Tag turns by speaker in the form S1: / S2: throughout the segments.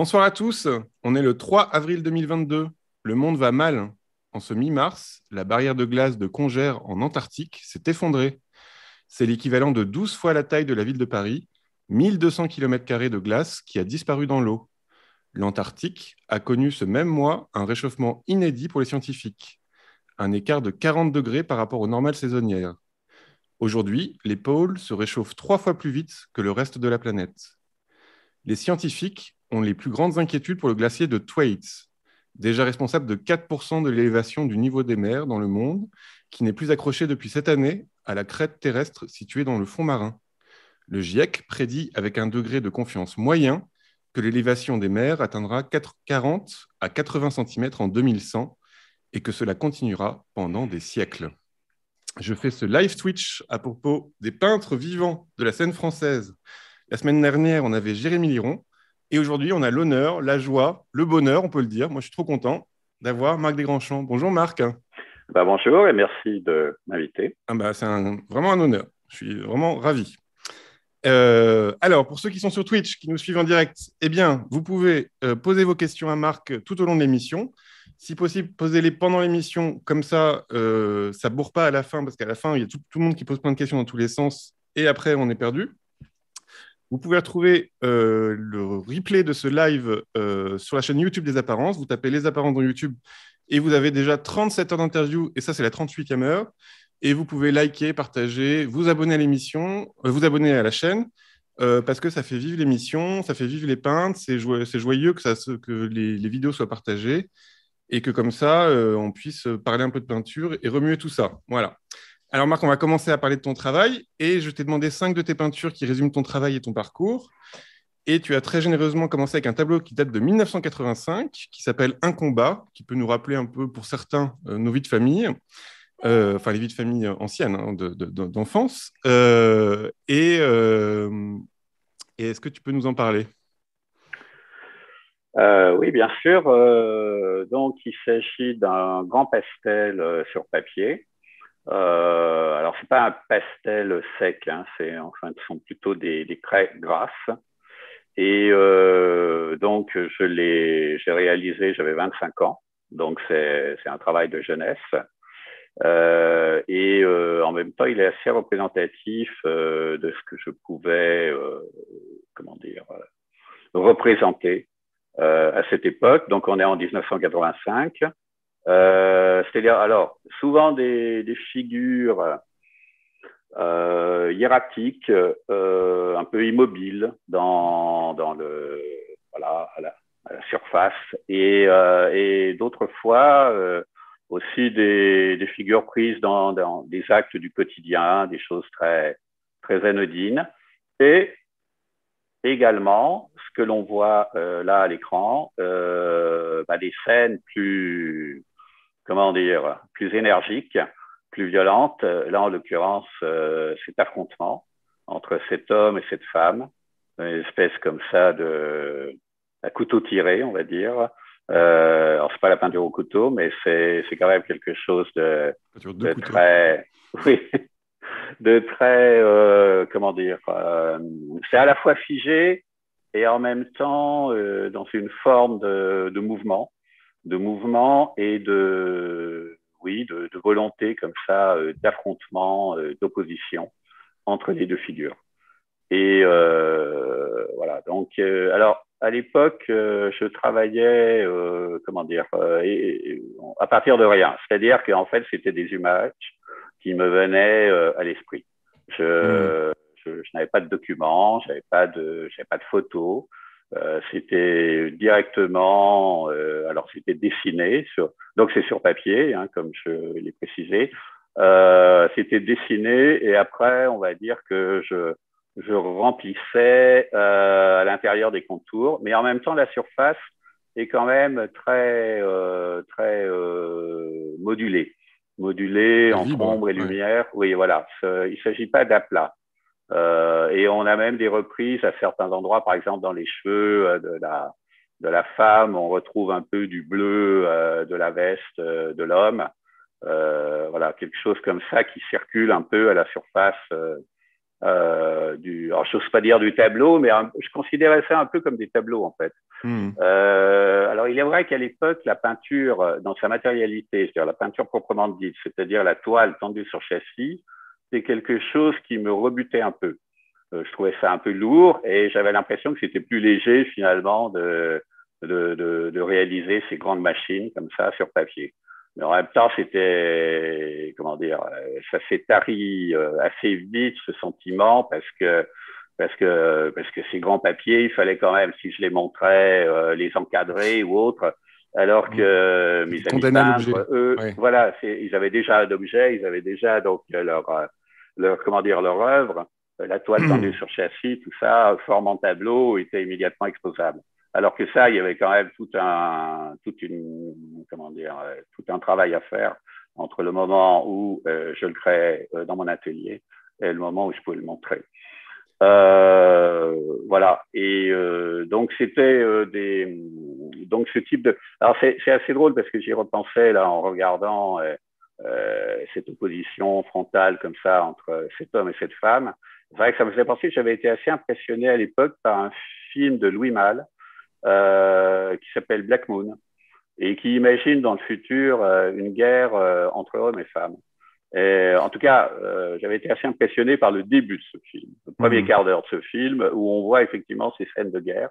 S1: Bonsoir à tous, on est le 3 avril 2022. Le monde va mal. En ce mi-mars, la barrière de glace de Congères en Antarctique s'est effondrée. C'est l'équivalent de 12 fois la taille de la ville de Paris, 1200 km² de glace qui a disparu dans l'eau. L'Antarctique a connu ce même mois un réchauffement inédit pour les scientifiques, un écart de 40 degrés par rapport aux normales saisonnières. Aujourd'hui, les pôles se réchauffent 3 fois plus vite que le reste de la planète. Les scientifiques ont les plus grandes inquiétudes pour le glacier de Thwaites, déjà responsable de 4% de l'élévation du niveau des mers dans le monde, qui n'est plus accroché depuis cette année à la crête terrestre située dans le fond marin. Le GIEC prédit avec un degré de confiance moyen que l'élévation des mers atteindra 40 à 80 cm en 2100 et que cela continuera pendant des siècles. Je fais ce live Twitch à propos des peintres vivants de la scène française. La semaine dernière, on avait Jérémy Liron. Et aujourd'hui, on a l'honneur, la joie, le bonheur, on peut le dire. Moi, je suis trop content d'avoir Marc Desgrands-Champs. Bonjour Marc.
S2: Bonjour et merci de m'inviter.
S1: C'est vraiment un honneur. Je suis vraiment ravi. Alors, pour ceux qui sont sur Twitch, qui nous suivent en direct, eh bien, vous pouvez poser vos questions à Marc tout au long de l'émission. Si possible, posez-les pendant l'émission. Comme ça ne bourre pas à la fin, parce qu'à la fin, il y a tout le monde qui pose plein de questions dans tous les sens. Et après, on est perdu. Vous pouvez retrouver le replay de ce live sur la chaîne YouTube des Apparences. Vous tapez les Apparences dans YouTube et vous avez déjà 37 heures d'interview et ça, c'est la 38e heure. Et vous pouvez liker, partager, vous abonner à l'émission, vous abonner à la chaîne parce que ça fait vivre l'émission, ça fait vivre les peintres. C'est joyeux que les vidéos soient partagées et que comme ça, on puisse parler un peu de peinture et remuer tout ça. Voilà. Alors Marc, on va commencer à parler de ton travail et je t'ai demandé 5 de tes peintures qui résument ton travail et ton parcours. Et tu as très généreusement commencé avec un tableau qui date de 1985, qui s'appelle Un combat, qui peut nous rappeler un peu pour certains nos vies de famille, enfin les vies de famille anciennes, hein, d'enfance. Et est-ce que tu peux nous en parler?
S2: Oui, bien sûr. Donc, il s'agit d'un grand pastel sur papier. Alors, c'est pas un pastel sec, hein, ce sont plutôt des craies grasses. Et donc, j'ai réalisé, j'avais 25 ans. Donc, c'est un travail de jeunesse. En même temps, il est assez représentatif de ce que je pouvais, comment dire, représenter à cette époque. Donc, on est en 1985. C'est-à-dire, alors, souvent des figures hiératiques, un peu immobiles voilà, à la surface, et d'autres fois aussi des figures prises dans des actes du quotidien, des choses très anodines. Et également, ce que l'on voit là à l'écran, des scènes comment dire, plus énergiques, plus violentes. Là, en l'occurrence, cet affrontement entre cet homme et cette femme, une espèce comme ça à couteau tiré, on va dire. Alors, c'est pas la peinture au couteau, mais c'est quand même quelque chose
S1: De
S2: de
S1: couteaux.
S2: très, oui, de très, comment dire, c'est à la fois figé et en même temps dans une forme de mouvement et oui, de volonté comme ça, d'affrontement, d'opposition entre les deux figures. Et voilà, donc, alors, à l'époque, je travaillais, comment dire, à partir de rien. C'est-à-dire qu'en fait, c'était des images qui me venaient à l'esprit.
S1: Hmm.
S2: Je n'avais pas de documents, j'avais pas de photos. C'était directement, alors c'était dessiné, donc c'est sur papier, hein, comme je l'ai précisé. C'était dessiné et après, on va dire que je remplissais à l'intérieur des contours, mais en même temps, la surface est quand même très modulée
S1: Elle
S2: entre
S1: vibre,
S2: ombre et
S1: ouais.
S2: lumière. Oui, voilà. Il ne s'agit pas d'aplat. Et on a même des reprises à certains endroits, par exemple dans les cheveux de la femme, on retrouve un peu du bleu de la veste de l'homme. Voilà, quelque chose comme ça qui circule un peu à la surface alors je n'ose pas dire du tableau, mais je considérais ça un peu comme des tableaux en fait. Alors il est vrai qu'à l'époque, la peinture dans sa matérialité, c'est-à-dire la peinture proprement dite, c'est-à-dire la toile tendue sur châssis, c'est quelque chose qui me rebutait un peu. Je trouvais ça un peu lourd et j'avais l'impression que c'était plus léger finalement de réaliser ces grandes machines comme ça sur papier. Mais en même temps, c'était, comment dire, ça s'est tari assez vite ce sentiment parce que ces grands papiers, il fallait quand même, si je les montrais, les encadrer ou autre. Alors que mes amis
S1: Condamné à l'objet.
S2: peintres, eux,
S1: Ouais.
S2: voilà, ils avaient déjà un objet, ils avaient déjà donc comment dire, leur œuvre, la toile tendue sur châssis, tout ça, forme en tableau, était immédiatement exposable. Alors que ça, il y avait quand même tout un travail à faire entre le moment où je le créais dans mon atelier et le moment où je pouvais le montrer. Voilà. Et donc c'était donc ce type de. Alors c'est assez drôle parce que j'y repensais là en regardant cette opposition frontale comme ça entre cet homme et cette femme. C'est vrai que ça me faisait penser que j'avais été assez impressionné à l'époque par un film de Louis Malle qui s'appelle Black Moon et qui imagine dans le futur une guerre entre hommes et femmes. Et, en tout cas, j'avais été assez impressionné par le début de ce film, le premier quart d'heure de ce film, où on voit effectivement ces scènes de guerre.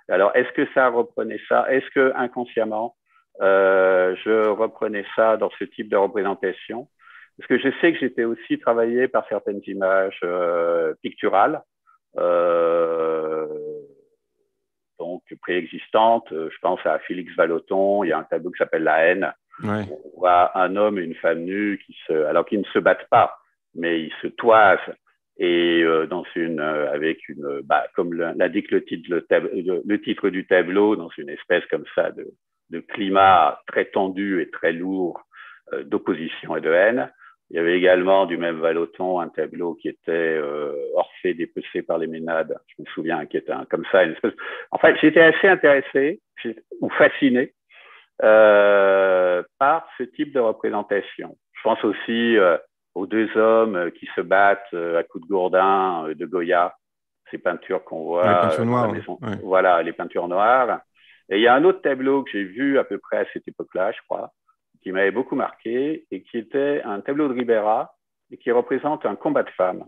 S2: Alors, est-ce que ça reprenait ça? Est-ce que inconsciemment, je reprenais ça dans ce type de représentation? Parce que je sais que j'étais aussi travaillé par certaines images picturales, donc préexistantes. Je pense à Félix Vallotton, il y a un tableau qui s'appelle La haine.
S1: Ouais.
S2: On voit un homme et une femme nus alors qu'ils ne se battent pas, mais ils se toisent et avec une, comme l'indique le titre du tableau, dans une espèce comme ça de climat très tendu et très lourd d'opposition et de haine. Il y avait également du même Vallotton un tableau qui était Orphée dépecé par les Ménades, je me souviens, qui était comme ça, une espèce. En fait, j'étais assez intéressé ou fasciné par ce type de représentation. Je pense aussi aux deux hommes qui se battent à coups de gourdin de Goya, ces peintures qu'on voit
S1: Les peintures
S2: dans la
S1: noires.
S2: maison.
S1: Ouais.
S2: Voilà, les peintures noires. Et il y a un autre tableau que j'ai vu à peu près à cette époque-là, je crois, qui m'avait beaucoup marqué et qui était un tableau de Ribera et qui représente un combat de femmes,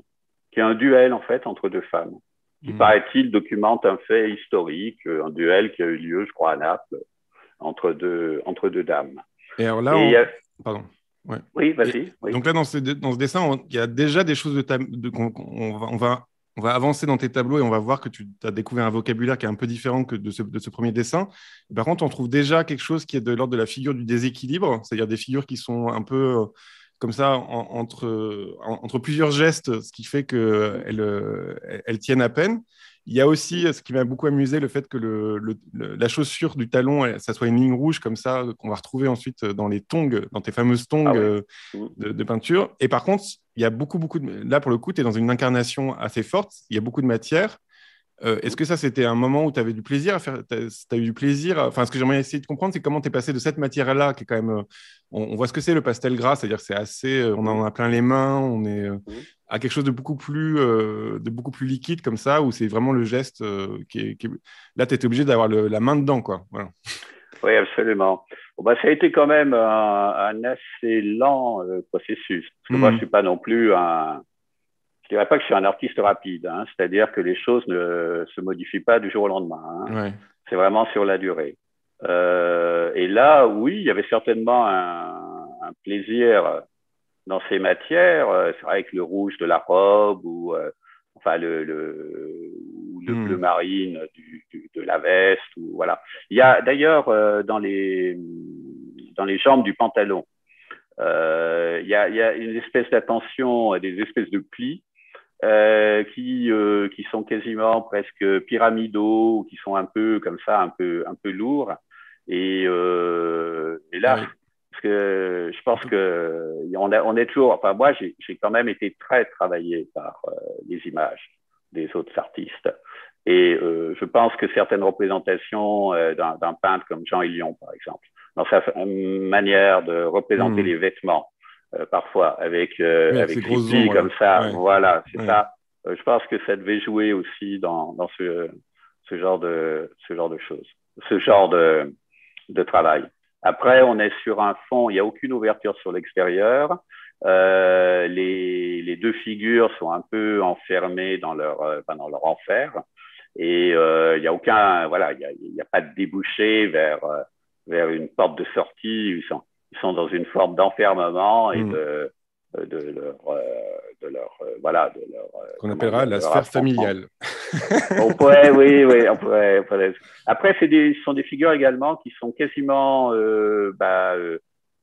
S2: qui est un duel en fait entre deux femmes, qui paraît-il documente un fait historique, un duel qui a eu lieu, je crois, à Naples, entre deux dames.
S1: Et alors là, pardon. Ouais.
S2: Oui, vas-y. Oui.
S1: Donc là, dans ce dessin, il y a déjà des choses on va avancer dans tes tableaux et on va voir que tu as découvert un vocabulaire qui est un peu différent que de ce premier dessin. Par contre, on trouve déjà quelque chose qui est de l'ordre de la figure du déséquilibre, c'est-à-dire des figures qui sont un peu comme ça entre plusieurs gestes, ce qui fait qu'elles tiennent à peine. Il y a aussi, ce qui m'a beaucoup amusé, le fait que la chaussure du talon, ça soit une ligne rouge comme ça, qu'on va retrouver ensuite dans les tongs, dans tes fameuses tongs de peinture. Et par contre, il y a beaucoup là, pour le coup, tu es dans une incarnation assez forte, il y a beaucoup de matière. Est-ce que ça, c'était un moment où tu avais du plaisir à faire, t'as eu du plaisir enfin, ce que j'aimerais essayer de comprendre, c'est comment tu es passé de cette matière-là, qui est quand même, on voit ce que c'est le pastel gras, c'est-à-dire c'est assez, on en a plein les mains, on est à quelque chose de beaucoup plus liquide comme ça, où c'est vraiment le geste là, tu étais obligé d'avoir la main dedans, quoi. Voilà.
S2: Oui, absolument. Bon, ça a été quand même un assez lent processus, parce que moi, je ne suis pas non plus je dirais pas que je suis un artiste rapide, hein, c'est-à-dire que les choses ne se modifient pas du jour au lendemain. Hein.
S1: Ouais.
S2: C'est vraiment sur la durée. Et là, oui, il y avait certainement un plaisir dans ces matières. C'est vrai que le rouge de la robe ou enfin le bleu marine de la veste. Ou, voilà. Il y a d'ailleurs dans les jambes du pantalon, il y a une espèce d'attention, des espèces de plis qui sont quasiment presque pyramidaux, qui sont un peu comme ça, un peu lourds. Et là,
S1: Ouais.
S2: parce que je pense que on est toujours. Enfin, moi, j'ai quand même été très travaillé par les images des autres artistes. Et je pense que certaines représentations d'un peintre comme Jean Hélion, par exemple, dans sa manière de représenter les vêtements, parfois avec
S1: ces
S2: ces
S1: grosses
S2: plis
S1: ombres,
S2: comme ça,
S1: ouais.
S2: voilà, c'est ça. je pense que ça devait jouer aussi dans ce genre de choses, ce genre de travail. Après, on est sur un fond, il n'y a aucune ouverture sur l'extérieur. Les deux figures sont un peu enfermées dans leur enfer. Et il n'y a aucun, voilà, il y a pas de débouché vers une porte de sortie. Ils sont dans une forme d'enfermement et
S1: Qu'on
S2: comment
S1: appellera
S2: dire,
S1: la
S2: de leur
S1: sphère
S2: affrontement.
S1: familiale.
S2: On pourrait, oui, oui, on pourrait. Après, ce sont des figures également qui sont quasiment,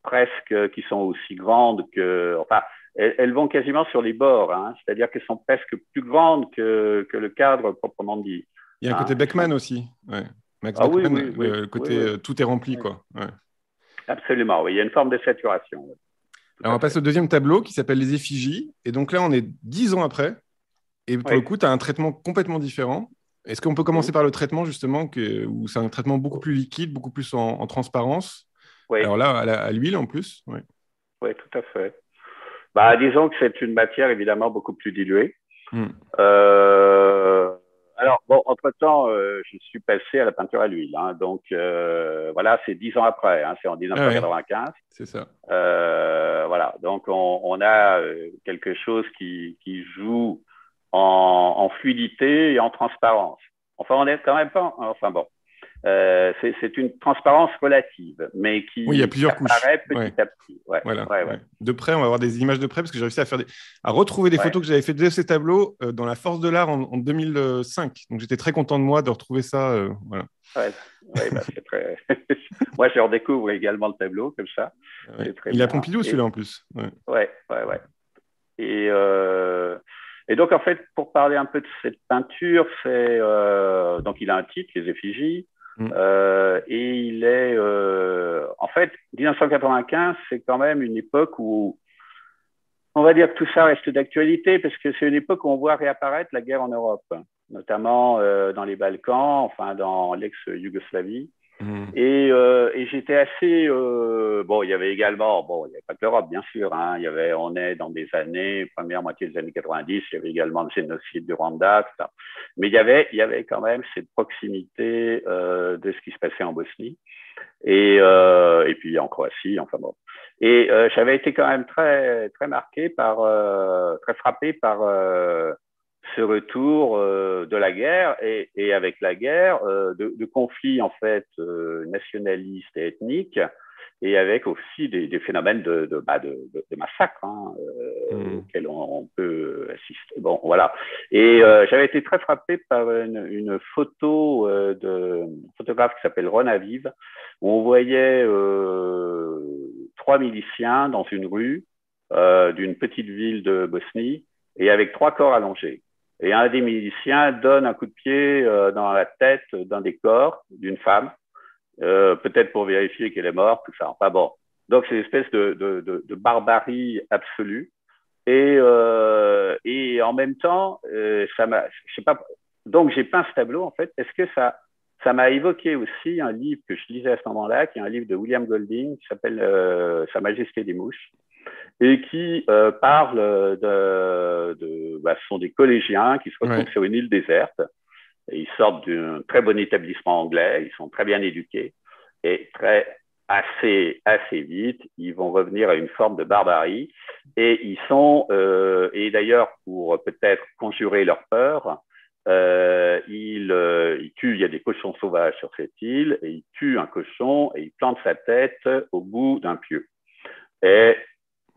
S2: presque, qui sont aussi grandes que, enfin, elles vont quasiment sur les bords, hein, c'est-à-dire qu'elles sont presque plus grandes que le cadre proprement dit.
S1: Il y a un côté
S2: Hein,
S1: Beckman aussi. Ouais. Max
S2: Ah oui,
S1: Beckman,
S2: oui, oui,
S1: le
S2: oui,
S1: côté
S2: oui,
S1: tout est rempli,
S2: oui.
S1: quoi. Ouais.
S2: Absolument, oui. Il y a une forme de saturation, oui, tout
S1: Alors, on
S2: à
S1: va passer
S2: fait.
S1: au deuxième tableau qui s'appelle Les effigies. Et donc là, on est 10 ans après. Et pour
S2: Oui.
S1: le coup, tu as un traitement complètement différent. Est-ce qu'on peut commencer
S2: Mhm.
S1: par le traitement, justement, où c'est un traitement beaucoup plus liquide, beaucoup plus en transparence?
S2: Oui,
S1: Alors là, à l'huile en plus. Ouais.
S2: oui, tout à fait. Bah, disons que c'est une matière évidemment beaucoup plus diluée.
S1: Mm.
S2: Euh, alors, bon, entre-temps, je suis passé à la peinture à l'huile. Hein, donc, voilà, c'est 10 ans après. Hein, c'est en
S1: Ah ouais,
S2: 1995.
S1: c'est ça.
S2: Voilà, donc on a quelque chose qui joue en fluidité et en transparence. Enfin, on est quand même pas. Enfin bon, c'est une transparence relative, mais
S1: Oui, il y a
S2: qui
S1: plusieurs couches.
S2: apparaît
S1: Ouais.
S2: petit à petit. Ouais,
S1: Voilà.
S2: ouais, ouais,
S1: Ouais. De près, on va avoir des images de près parce que j'ai réussi à retrouver des
S2: ouais.
S1: photos que j'avais fait de ces tableaux dans la Force de l'Art en 2005. Donc j'étais très content de moi de retrouver ça. Voilà.
S2: Ouais, ouais, bah, c'est très. Moi, je redécouvre également le tableau comme ça.
S1: Ouais.
S2: C'est très
S1: Il a
S2: bien.
S1: Pompidou celui-là en plus. Ouais.
S2: Ouais, ouais, ouais. Et, euh, et donc, en fait, pour parler un peu de cette peinture, donc il a un titre, Les Effigies,
S1: Mm.
S2: et il est, en fait, 1995, c'est quand même une époque où on va dire que tout ça reste d'actualité, parce que c'est une époque où on voit réapparaître la guerre en Europe, notamment dans les Balkans, enfin dans l'ex-Yougoslavie.
S1: Mm.
S2: Et j'étais assez bon. Il y avait également, bon, il n'y avait pas que l'Europe, bien sûr. Hein, on est dans des années, première moitié des années 90. Il y avait également le génocide du Rwanda, tout ça. Mais il y avait quand même cette proximité de ce qui se passait en Bosnie et puis en Croatie. Enfin bon. Et j'avais été quand même très très marqué très frappé par ce retour de la guerre et avec la guerre de conflits en fait nationalistes et ethniques et avec aussi des phénomènes de massacres hein,
S1: Mm.
S2: auxquels on peut assister. Bon, voilà. Et j'avais été très frappé par une photo d'un photographe qui s'appelle Ron Aviv, où on voyait trois miliciens dans une rue d'une petite ville de Bosnie et avec trois corps allongés. Et un des miliciens donne un coup de pied dans la tête d'un des corps d'une femme, peut-être pour vérifier qu'elle est morte, tout ça. Enfin bon. Donc, c'est une espèce de barbarie absolue. Et en même temps, je sais pas. Donc, j'ai peint ce tableau, en fait, parce que ça m'a évoqué aussi un livre que je lisais à ce moment-là, qui est un livre de William Golding, qui s'appelle Sa Majesté des Mouches, et qui parle ce sont des collégiens qui se retrouvent
S1: Ouais.
S2: sur une île déserte. Et ils sortent d'un très bon établissement anglais, ils sont très bien éduqués, et assez vite, ils vont revenir à une forme de barbarie. Et et d'ailleurs, pour peut-être conjurer leur peur, ils tuent, il y a des cochons sauvages sur cette île, et ils tuent un cochon et ils plantent sa tête au bout d'un pieu. Et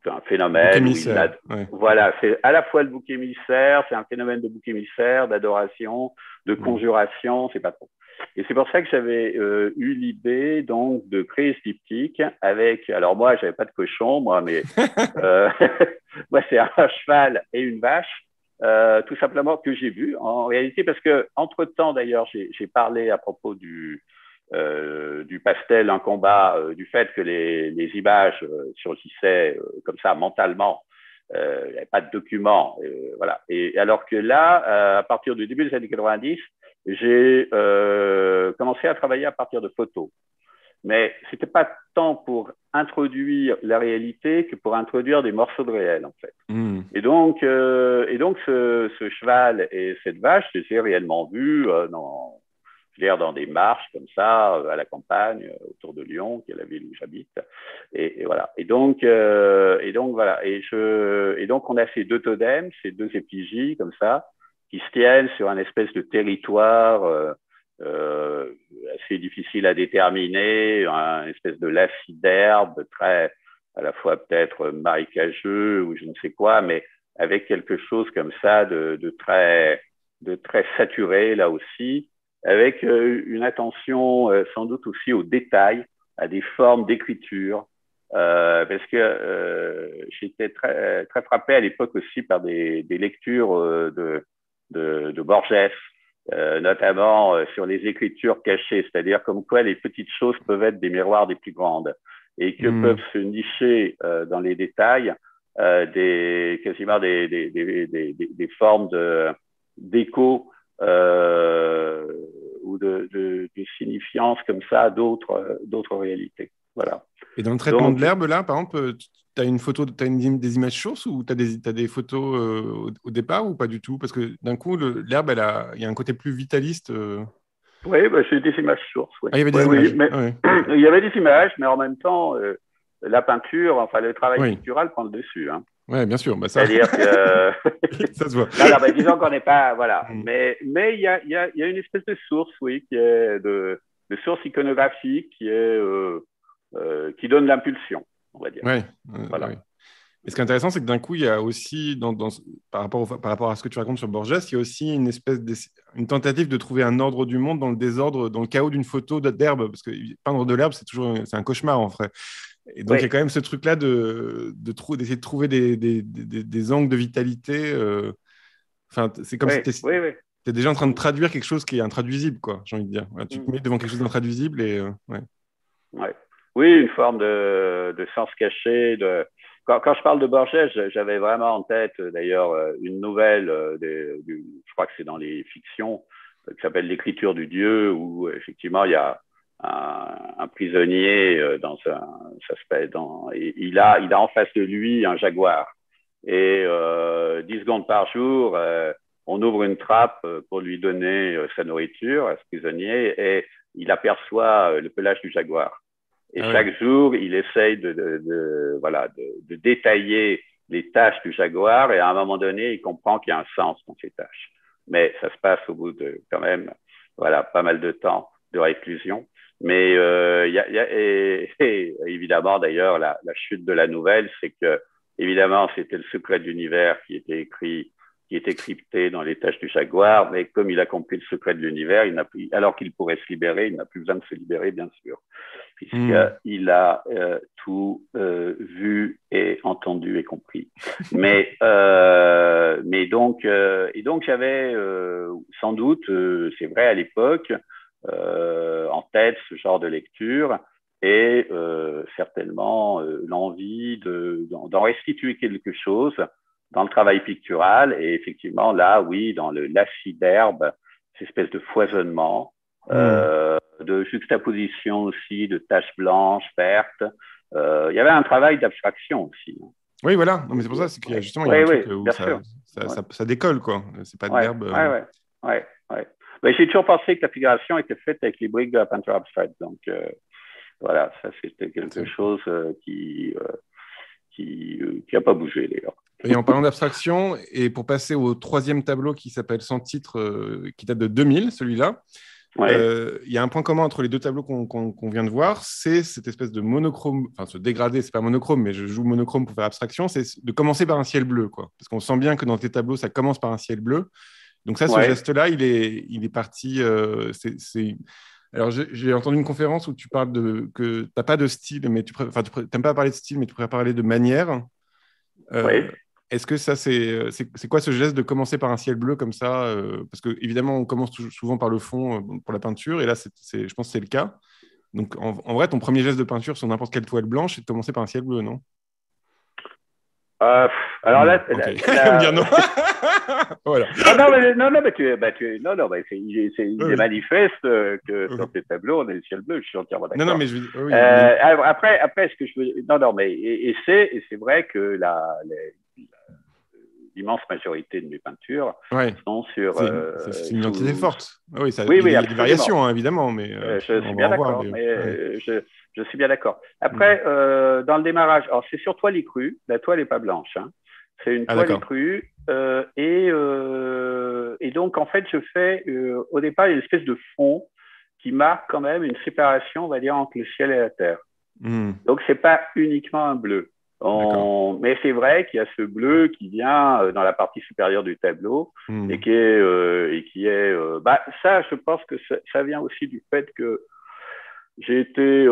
S2: c'est un
S1: Bouc
S2: phénomène où
S1: émissaire. Ouais.
S2: voilà, c'est à la fois le bouc émissaire, c'est un phénomène de bouc émissaire, d'adoration, de
S1: Mm.
S2: conjuration, c'est pas trop. Et c'est pour ça que j'avais eu l'idée donc de créer ce diptyque avec. Alors moi, j'avais pas de cochon, moi, mais euh, moi c'est un cheval et une vache. Tout simplement que j'ai vu en réalité parce que entre temps d'ailleurs j'ai parlé à propos du pastel, un combat, du fait que les images surgissaient comme ça mentalement. Il n'y avait pas de documents. Voilà. Et alors que là, à partir du début des années 90, j'ai commencé à travailler à partir de photos. mais c'était pas tant pour introduire la réalité que pour introduire des morceaux de réel, en fait.
S1: Hmm.
S2: Et donc ce cheval et cette vache, je les ai réellement vus dans des marches comme ça, à la campagne, autour de Lyon, qui est la ville où j'habite. Et voilà. Voilà. Et donc, on a ces deux totems, ces deux effigies comme ça, qui se tiennent sur un espèce de territoire euh, assez difficile à déterminer, un espèce de lacis d'herbe très, à la fois peut-être marécageux ou je ne sais quoi, mais avec quelque chose comme ça de très saturé là aussi, avec une attention sans doute aussi aux détails, à des formes d'écriture, parce que j'étais très, très frappé à l'époque aussi par des lectures de Borges, notamment sur les écritures cachées, c'est-à-dire comme quoi les petites choses peuvent être des miroirs des plus grandes et que peuvent se nicher dans les détails quasiment des formes d'écho ou de signifiance comme ça d'autres réalités. Voilà.
S1: Et dans le traitement de
S2: Donc,
S1: l'herbe, là, par exemple, tu as une photo, des images sources ou tu as des photos au départ ou pas du tout? Parce que d'un coup, l'herbe, il y a un côté plus vitaliste.
S2: oui, bah, c'est des images sources, oui.
S1: Ah, il y avait
S2: Oui,
S1: des
S2: oui,
S1: images.
S2: mais
S1: Ah, ouais.
S2: il y avait des images, mais en même temps, la peinture, enfin, le travail
S1: Oui,
S2: pictural prend le dessus. Hein.
S1: ouais, bien sûr. Bah, ça,
S2: C'est-à-dire que
S1: ça se voit.
S2: non, non, ben, disons qu'on n'est pas, voilà.
S1: Mm.
S2: Mais il y a une espèce de source, oui, qui est de source iconographique qui donne l'impulsion, on va dire.
S1: Ouais,
S2: Voilà.
S1: ouais. Et ce qui est intéressant, c'est que d'un coup, il y a aussi, par rapport à ce que tu racontes sur Borges, il y a aussi une tentative de trouver un ordre du monde dans le désordre, dans le chaos d'une photo d'herbe, parce que peindre de l'herbe, c'est un cauchemar en vrai. Et donc,
S2: Oui,
S1: il y a quand même ce truc-là d'essayer de trouver des angles de vitalité. Enfin, c'est comme si
S2: oui,
S1: tu
S2: oui, oui.
S1: es déjà en train de traduire quelque chose qui est intraduisible, quoi, j'ai envie de dire. Voilà, tu te
S2: Mm.
S1: mets devant quelque chose d'intraduisible et ouais.
S2: Ouais. Oui, une forme de sens caché. Quand je parle de Borges, j'avais vraiment en tête, d'ailleurs, une nouvelle, je crois que c'est dans les fictions, qui s'appelle L'écriture du Dieu, où effectivement il y a un prisonnier ça se fait il a en face de lui un jaguar. Et 10 secondes par jour, on ouvre une trappe pour lui donner sa nourriture à ce prisonnier et il aperçoit le pelage du jaguar. Et
S1: Ah ouais.
S2: chaque jour, il essaye voilà, de détailler les tâches du jaguar et à un moment donné, il comprend qu'il y a un sens dans ces tâches. Mais ça se passe au bout de quand même voilà, pas mal de temps de réclusion. Mais et évidemment, d'ailleurs, la chute de la nouvelle, c'est que, évidemment, c'était le secret de l'univers qui était écrit, qui était crypté dans les tâches du jaguar, mais comme il a compris le secret de l'univers, alors qu'il pourrait se libérer, il n'a plus besoin de se libérer, bien sûr,
S1: Hmm.
S2: puisqu'il a tout vu et entendu et compris. Mais donc j'avais sans doute, c'est vrai à l'époque, en tête ce genre de lecture et certainement l'envie d'en restituer quelque chose dans le travail pictural et effectivement là, oui, dans le lacis d'herbe, cette espèce de foisonnement,
S1: Hmm.
S2: de juxtaposition aussi, de taches blanches, vertes. Il y avait un travail d'abstraction aussi.
S1: Oui, voilà. Non, mais c'est pour ça, c'est qu'il y a
S2: Oui,
S1: justement il y a
S2: oui,
S1: un
S2: oui,
S1: truc où
S2: bien sûr. Ouais,
S1: ça décolle, quoi. C'est pas de
S2: ouais,
S1: l'herbe.
S2: ouais, ouais, ouais, ouais. Mais j'ai toujours pensé que la figuration était faite avec les briques de la peinture abstraite. Donc, voilà, ça, c'était quelque chose qui a pas bougé, d'ailleurs.
S1: Et en parlant d'abstraction, et pour passer au troisième tableau qui s'appelle Sans titre, qui date de 2000, celui-là,
S2: Ouais,
S1: il y a un point commun entre les deux tableaux qu'on vient de voir, c'est cette espèce de monochrome, enfin ce dégradé, c'est pas monochrome, mais je joue monochrome pour faire abstraction, c'est de commencer par un ciel bleu, quoi. Parce qu'on sent bien que dans tes tableaux, ça commence par un ciel bleu. Donc ça, ce
S2: ouais.
S1: geste-là, il est parti. Alors, j'ai entendu une conférence où tu parles que tu n'as pas de style, mais tu n'aimes pas parler de style, mais tu préfères parler de manière.
S2: Oui.
S1: Euh, Est-ce que ça, c'est quoi ce geste de commencer par un ciel bleu comme ça parce que évidemment, on commence souvent par le fond pour la peinture, et là, je pense que c'est le cas. Donc, en vrai, ton premier geste de peinture sur n'importe quelle toile blanche, c'est de commencer par un ciel bleu, non?
S2: Alors là,
S1: ok. Bien non. Voilà.
S2: Il est manifeste que sur ces tableaux, on est le ciel bleu, je suis entièrement d'accord.
S1: Non, mais oui, mais...
S2: Après, ce que je veux... Non, mais et c'est vrai que l'immense majorité de mes peintures sont sur...
S1: c'est une identité forte. Oui,
S2: oui,
S1: il y a des
S2: absolument.
S1: variations, hein, évidemment, mais
S2: je suis bien d'accord. Je suis bien d'accord. Après, dans le démarrage, alors c'est sur toile crue, la toile n'est pas blanche. Hein. C'est une toile crue. Et donc, en fait, je fais au départ une espèce de fond qui marque quand même une séparation, on va dire, entre le ciel et la terre. Donc, ce n'est pas uniquement un bleu. Mais c'est vrai qu'il y a ce bleu qui vient dans la partie supérieure du tableau et qui est ça, je pense que ça vient aussi du fait que j'ai été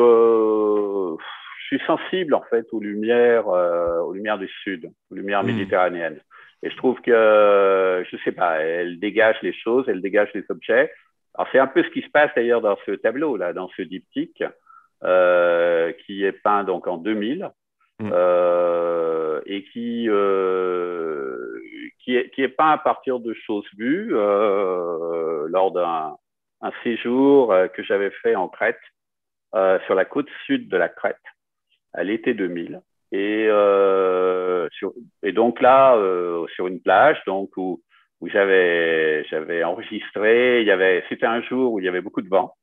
S2: je suis sensible en fait aux lumières du sud, aux lumières méditerranéennes, et je trouve que je sais pas, elles dégagent les choses, elles dégagent les objets. Alors c'est un peu ce qui se passe d'ailleurs dans ce tableau là, dans ce diptyque qui est peint donc en 2000 et qui est peint à partir de choses vues lors d'un séjour que j'avais fait en Crète, sur la côte sud de la Crète, à l'été 2000. Et donc là, sur une plage donc, où j'avais enregistré, c'était un jour où il y avait beaucoup de vent.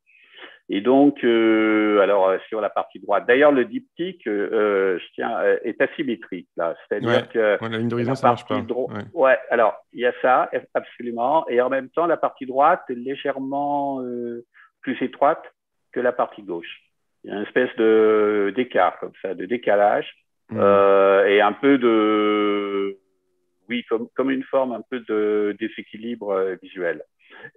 S2: Et donc, sur la partie droite, d'ailleurs, le diptyque est asymétrique, là. C'est-à-dire que
S1: la ligne d'horizon, ça marche pas.
S2: Alors, il y a ça, absolument. Et en même temps, la partie droite est légèrement plus étroite que la partie gauche. Il y a une espèce d'écart, comme ça, de décalage, et un peu de... Oui, comme une forme un peu de déséquilibre visuel.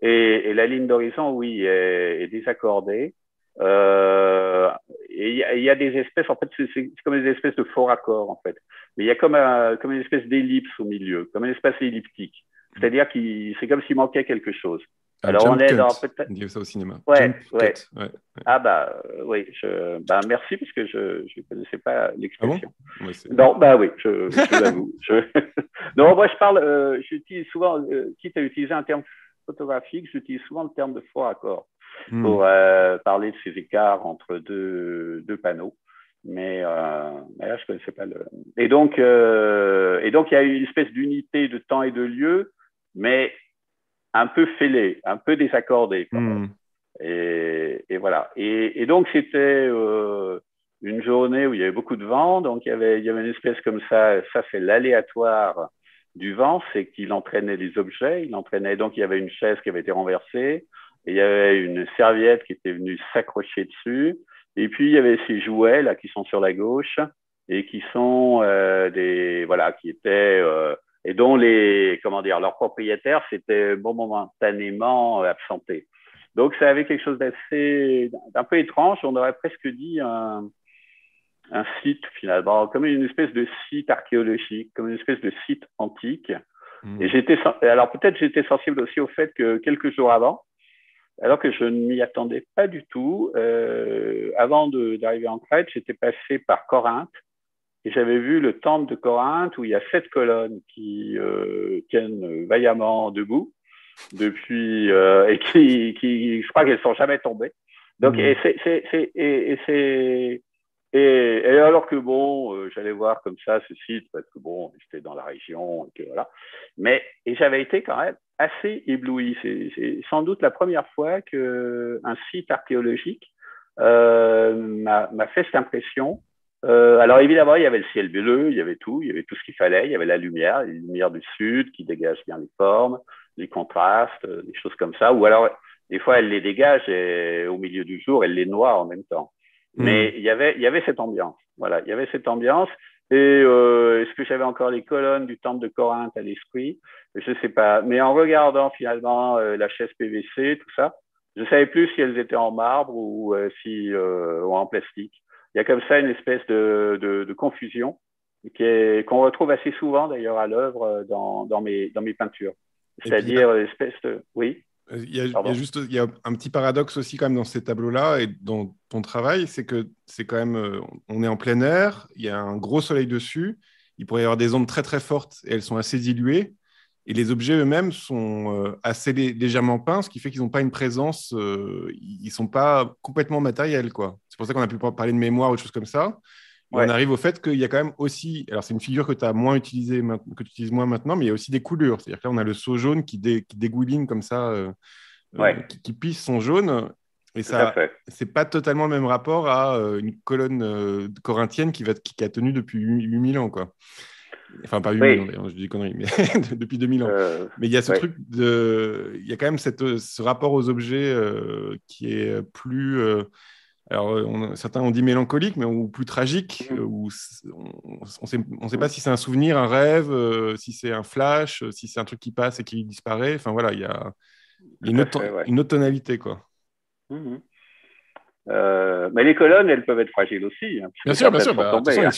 S2: Et la ligne d'horizon, oui, est désaccordée. Et il y a des espèces, en fait, c'est comme des espèces de faux raccords, en fait. Mais il y a comme une espèce d'ellipse au milieu, comme une espèce elliptique. C'est-à-dire que c'est comme s'il manquait quelque chose.
S1: Alors, on est dans peut-être... On dit ça au cinéma.
S2: Ouais. Ah oui, merci parce que je ne connaissais pas l'expression.
S1: Ah bon?
S2: Non, oui, je l'avoue. Non, moi je parle, j'utilise souvent, quitte à utiliser un terme photographique, j'utilise souvent le terme de faux raccord pour parler de ces écarts entre deux panneaux. Mais là, je ne connaissais pas le... Et donc, il y a une espèce d'unité de temps et de lieu, mais un peu fêlée, un peu désaccordée. Et voilà. Et donc, c'était une journée où il y avait beaucoup de vent. Donc, il y avait une espèce comme ça. Ça, c'est l'aléatoire du vent. C'est qu'il entraînait des objets. Donc, il y avait une chaise qui avait été renversée. Et il y avait une serviette qui était venue s'accrocher dessus. Et puis, il y avait ces jouets là qui sont sur la gauche et qui sont qui étaient... et dont leurs propriétaires s'étaient momentanément absentés. Donc, ça avait quelque chose d'un peu étrange. On aurait presque dit un site, finalement, comme une espèce de site archéologique, comme une espèce de site antique. Et alors peut-être j'étais sensible aussi au fait que quelques jours avant, alors que je ne m'y attendais pas du tout, avant d'arriver en Crète, j'étais passé par Corinthe. Et j'avais vu le temple de Corinthe où il y a 7 colonnes qui tiennent vaillamment debout depuis et qui je crois qu'elles sont jamais tombées. Donc et alors que j'allais voir comme ça ce site parce que j'étais dans la région et que voilà. Et j'avais été quand même assez ébloui. C'est sans doute la première fois que un site archéologique m'a fait cette impression. Alors évidemment, il y avait le ciel bleu, il y avait tout ce qu'il fallait, il y avait la lumière, les lumières du sud qui dégagent bien les formes, les contrastes, des choses comme ça. Ou alors, des fois, elle les dégage et au milieu du jour, elle les noie en même temps. Mais il y avait cette ambiance. Voilà, il y avait cette ambiance. Et est-ce que j'avais encore les colonnes du temple de Corinthe à l'esprit? Je ne sais pas. Mais en regardant finalement la chaise PVC, tout ça, je ne savais plus si elles étaient en marbre ou en plastique. Il y a comme ça une espèce de confusion qu'on retrouve assez souvent d'ailleurs à l'œuvre dans mes peintures. C'est-à-dire l'espèce de... Oui.
S1: Il y a un petit paradoxe aussi quand même dans ces tableaux-là et dans ton travail, c'est que c'est quand même, on est en plein air, il y a un gros soleil dessus il pourrait y avoir des ondes très très fortes et elles sont assez diluées. Et les objets eux-mêmes sont assez légèrement peints, ce qui fait qu'ils n'ont pas une présence, ils ne sont pas complètement matériels, quoi. C'est pour ça qu'on a pu parler de mémoire ou de choses comme ça. Et on
S2: Ouais.
S1: arrive au fait qu'il y a quand même aussi, alors c'est une figure que tu as moins utilisée, que tu utilises moins maintenant, mais il y a aussi des coulures. C'est-à-dire que là, on a le seau jaune qui dégouline comme ça,
S2: Ouais,
S1: qui pisse son jaune. Et
S2: tout à
S1: ça,
S2: fait.
S1: c'est pas totalement le même rapport à une colonne corinthienne qui a tenu depuis 8000 ans, quoi. Enfin, pas 8000 ans
S2: Oui,
S1: d'ailleurs, je dis des conneries, mais depuis 2000 ans. Mais il y a ce
S2: ouais.
S1: truc il y a quand même ce rapport aux objets qui est plus, alors certains ont dit mélancolique, mais ou plus tragique,
S2: Mhm.
S1: où on sait pas si c'est un souvenir, un rêve, si c'est un flash, si c'est un truc qui passe et qui disparaît. Enfin voilà, il y a
S2: Tout à fait, ouais.
S1: une autre tonalité, quoi.
S2: Mhm. Mais les colonnes, elles peuvent être fragiles aussi, hein, puisque
S1: Bien sûr,
S2: certaines sont
S1: bah, de toute façon,
S2: tombées. Hein.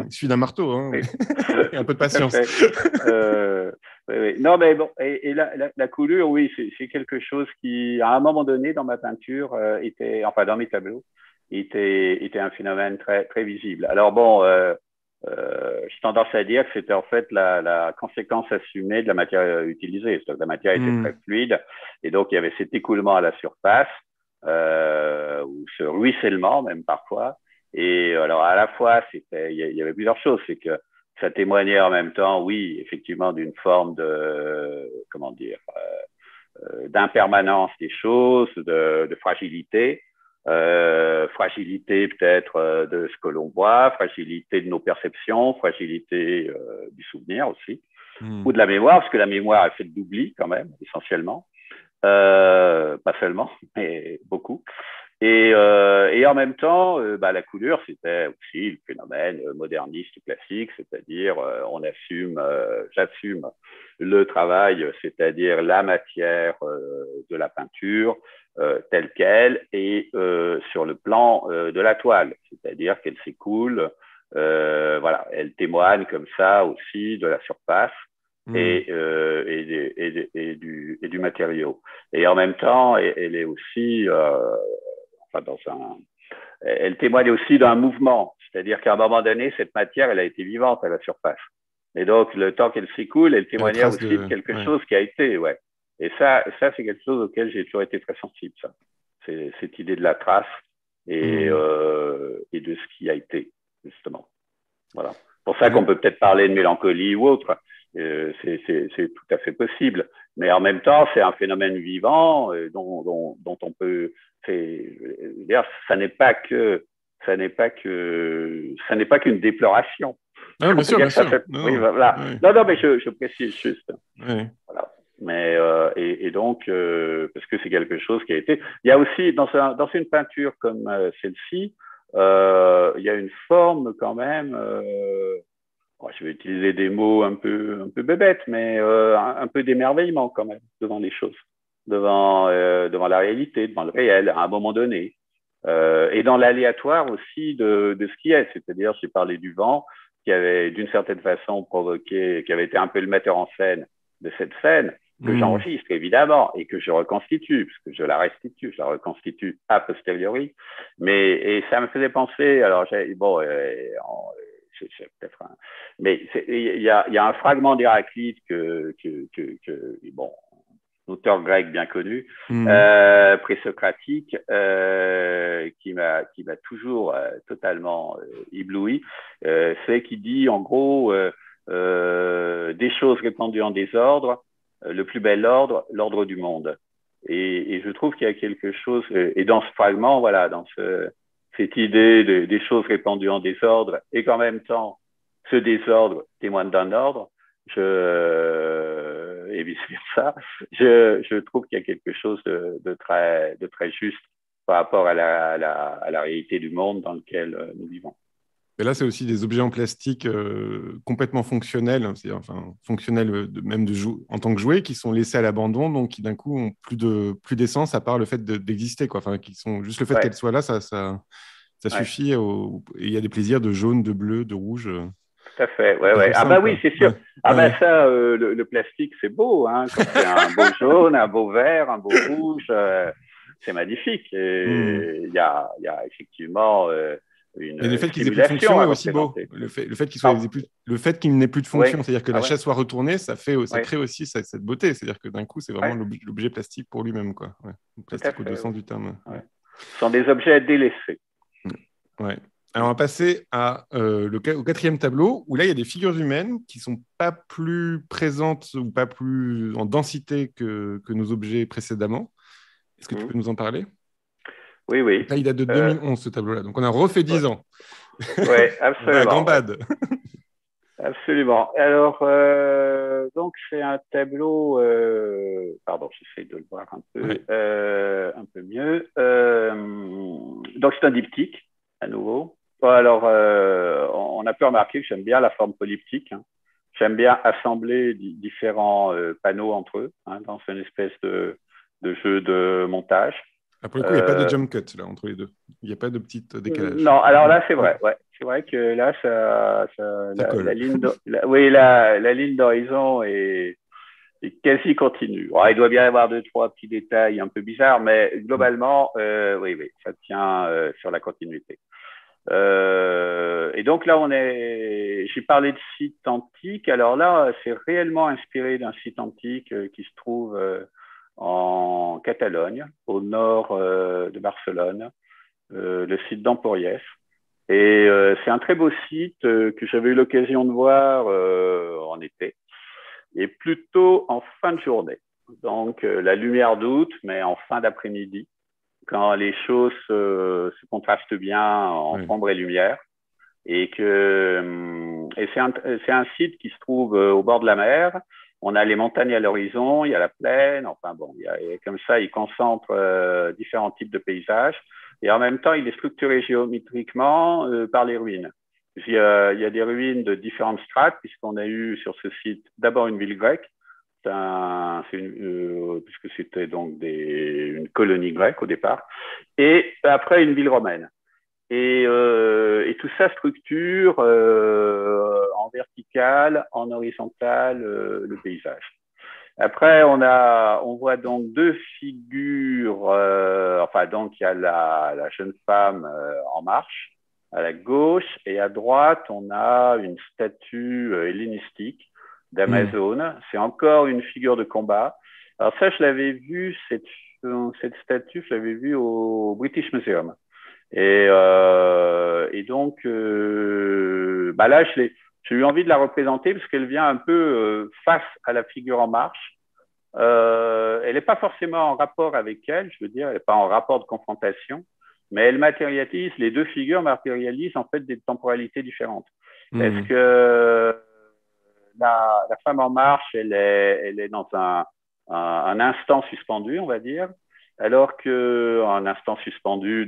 S1: il suffit d'un marteau, hein,
S2: Oui.
S1: et un peu de
S2: Tout à
S1: patience.
S2: fait. Oui, oui. Non, mais bon, et la coulure, oui, c'est quelque chose qui, à un moment donné, dans ma peinture, enfin, dans mes tableaux, était un phénomène très, très visible. Alors, bon, j'ai tendance à dire que c'était en fait la conséquence assumée de la matière utilisée. C'est-à-dire que la matière était très
S1: Hmm.
S2: fluide, et donc il y avait cet écoulement à la surface, ou ce ruissellement, même parfois. Et alors, à la fois, il y avait plusieurs choses. C'est que ça témoignait en même temps, oui, effectivement, d'une forme de, comment dire, d'impermanence des choses, de fragilité. Fragilité peut-être de ce que l'on voit, fragilité de nos perceptions, fragilité du souvenir aussi, ou
S1: Hmm.
S2: de la mémoire, parce que la mémoire est faite d'oubli quand même, essentiellement. Pas seulement, mais beaucoup. Et en même temps, la coulure, c'était aussi le phénomène moderniste classique, c'est-à-dire j'assume le travail, c'est-à-dire la matière de la peinture telle qu'elle, et sur le plan de la toile, c'est-à-dire qu'elle s'écoule, voilà, elle témoigne comme ça aussi de la surface
S1: Hmm.
S2: et du matériau. Et en même temps, elle est aussi enfin, elle témoigne aussi d'un mouvement. C'est-à-dire qu'à un moment donné, cette matière, elle a été vivante à la surface. Et donc, le temps qu'elle s'écoule, elle
S1: Il y a la
S2: témoignait
S1: trace
S2: aussi de
S1: de.
S2: quelque
S1: Ouais.
S2: chose qui a été, ouais. Et ça c'est quelque chose auquel j'ai toujours été très sensible, ça. C'est cette idée de la trace
S1: Hmm.
S2: et de ce qui a été, justement. Voilà. C'est pour
S1: Et
S2: ça qu'on peut peut-être parler de mélancolie ou autre. C'est tout à fait possible. Mais en même temps, c'est un phénomène vivant dont on peut. D'ailleurs, ça n'est pas qu'une déploration.
S1: Ah,
S2: On
S1: bien
S2: peut
S1: sûr,
S2: dire
S1: bien
S2: que ça
S1: sûr.
S2: fait. Oui,
S1: Non,
S2: voilà.
S1: non. Ouais.
S2: Non, non, mais je précise juste.
S1: Ouais.
S2: Voilà. Mais et donc parce que c'est quelque chose qui a été. Il y a aussi dans une peinture comme celle-ci, il y a une forme quand même. Je vais utiliser des mots un peu bébêtes, mais un peu d'émerveillement quand même devant les choses, devant la réalité, devant le réel, à un moment donné. Et dans l'aléatoire aussi de ce qui est. C'est-à-dire, j'ai parlé du vent qui avait d'une certaine façon provoqué, qui avait été un peu le metteur en scène de cette scène, que
S1: Hmm.
S2: j'enregistre évidemment et que je reconstitue, parce que je la restitue, je la reconstitue a posteriori. Et ça me faisait penser, alors, bon, c'est peut-être un, mais il y a un fragment d'Héraclite bon, auteur grec bien connu,
S1: Hmm.
S2: présocratique, qui m'a toujours totalement ébloui. C'est qui dit en gros des choses répandues en désordre, le plus bel ordre, l'ordre du monde. Et je trouve qu'il y a quelque chose, et dans ce fragment, voilà, cette idée des choses répandues en désordre, et qu'en même temps, ce désordre témoigne d'un ordre, et vice-versa, je trouve qu'il y a quelque chose de très juste par rapport à la réalité du monde dans lequel nous vivons.
S1: Et là, c'est aussi des objets en plastique complètement fonctionnels, hein, c'est enfin fonctionnels en tant que jouets, qui sont laissés à l'abandon, donc qui d'un coup ont plus d'essence à part le fait d'exister, quoi. Enfin, qui sont juste le fait
S2: Ouais,
S1: qu'elles soient là, ça
S2: ouais,
S1: suffit. Et il y a des plaisirs de jaune, de bleu, de rouge.
S2: tout à fait.
S1: Des
S2: Ouais, ouais.
S1: choses
S2: Ah
S1: simples,
S2: bah oui,
S1: quoi.
S2: c'est sûr.
S1: Ouais,
S2: Ah bah
S1: ouais,
S2: ça, le plastique, c'est beau, hein, quand c'est un beau jaune, un beau vert, un beau rouge, c'est magnifique.
S1: hmm.
S2: Et il y a effectivement
S1: Et le fait qu'ils aient plus de
S2: stimulation
S1: fonction
S2: à
S1: est aussi beau.
S2: représenter.
S1: Le fait le fait qu'il n'ait plus de
S2: Oui,
S1: fonction, c'est-à-dire que
S2: ah
S1: l'achat
S2: ouais,
S1: soit retourné, ça
S2: ouais,
S1: crée aussi cette beauté. C'est-à-dire que d'un coup, c'est vraiment
S2: ouais,
S1: l'objet plastique pour lui-même, quoi. Ouais.
S2: tout à
S1: Plastique au deux
S2: fait,
S1: sens
S2: oui.
S1: du terme.
S2: Ouais. Ce sont des objets à délaisser.
S1: Ouais. Alors, on va passer au quatrième tableau, où là, il y a des figures humaines qui ne sont pas plus présentes ou pas plus en densité que nos objets précédemment. Est-ce que tu
S2: Hmm.
S1: peux nous en parler?
S2: Oui, oui.
S1: Là, il date de 2011, ce tableau-là. Donc, on a refait 10 ans.
S2: Ouais,
S1: On va à
S2: absolument. Ouais.
S1: gambade.
S2: Absolument. Alors, donc c'est un tableau. Pardon, j'essaie de le voir
S1: Ouais.
S2: un peu mieux. Donc c'est un diptyque à nouveau. Bon, alors, on a pu remarquer que j'aime bien la forme polyptyque. Hein. J'aime bien assembler différents panneaux entre eux hein, dans une espèce de jeu de montage.
S1: Ah, pour le coup, il n'y a pas de
S2: Euh,
S1: jump cut là, entre les deux. Il n'y a pas de petit décalage.
S2: non, alors là, c'est vrai. Ouais. C'est vrai que là,
S1: Ça
S2: la
S1: colle.
S2: ligne oui, la ligne d'horizon est quasi continue. Bon, il doit bien y avoir deux, trois petits détails un peu bizarres, mais globalement, oui, oui, ça tient sur la continuité. Et donc là, j'ai parlé de site antique. Alors là, c'est réellement inspiré d'un site antique qui se trouve en Catalogne, au nord de Barcelone, le site d'Emporiès. Et c'est un très beau site que j'avais eu l'occasion de voir en été, et plutôt en fin de journée. Donc la lumière d'août, mais en fin d'après-midi, quand les choses se contrastent bien en
S1: Ouais.
S2: ombre et lumière. Et c'est un site qui se trouve au bord de la mer. On a les montagnes à l'horizon, il y a la plaine, enfin bon, comme ça, il concentre différents types de paysages. Et en même temps, il est structuré géométriquement par les ruines. Il y a des ruines de différentes strates, puisqu'on a eu sur ce site d'abord une ville grecque, puisque c'était donc une colonie grecque au départ, et après une ville romaine. Et tout ça structure en vertical, en horizontal le paysage. Après, on voit donc deux figures. Enfin, donc il y a la jeune femme en marche à la gauche, et à droite, on a une statue hellénistique
S1: Mm.
S2: d'Amazone. C'est encore une figure de combat. Alors ça, je l'avais vu, cette statue, je l'avais vue au British Museum. Et donc, bah là, j'ai eu envie de la représenter parce qu'elle vient un peu face à la figure en marche. Elle n'est pas forcément en rapport avec elle, je veux dire, elle n'est pas en rapport de confrontation, mais les deux figures matérialisent en fait des temporalités différentes. Est-ce
S1: Mm.
S2: que la femme en marche, elle est dans un instant suspendu, on va dire, alors qu'un instant suspendu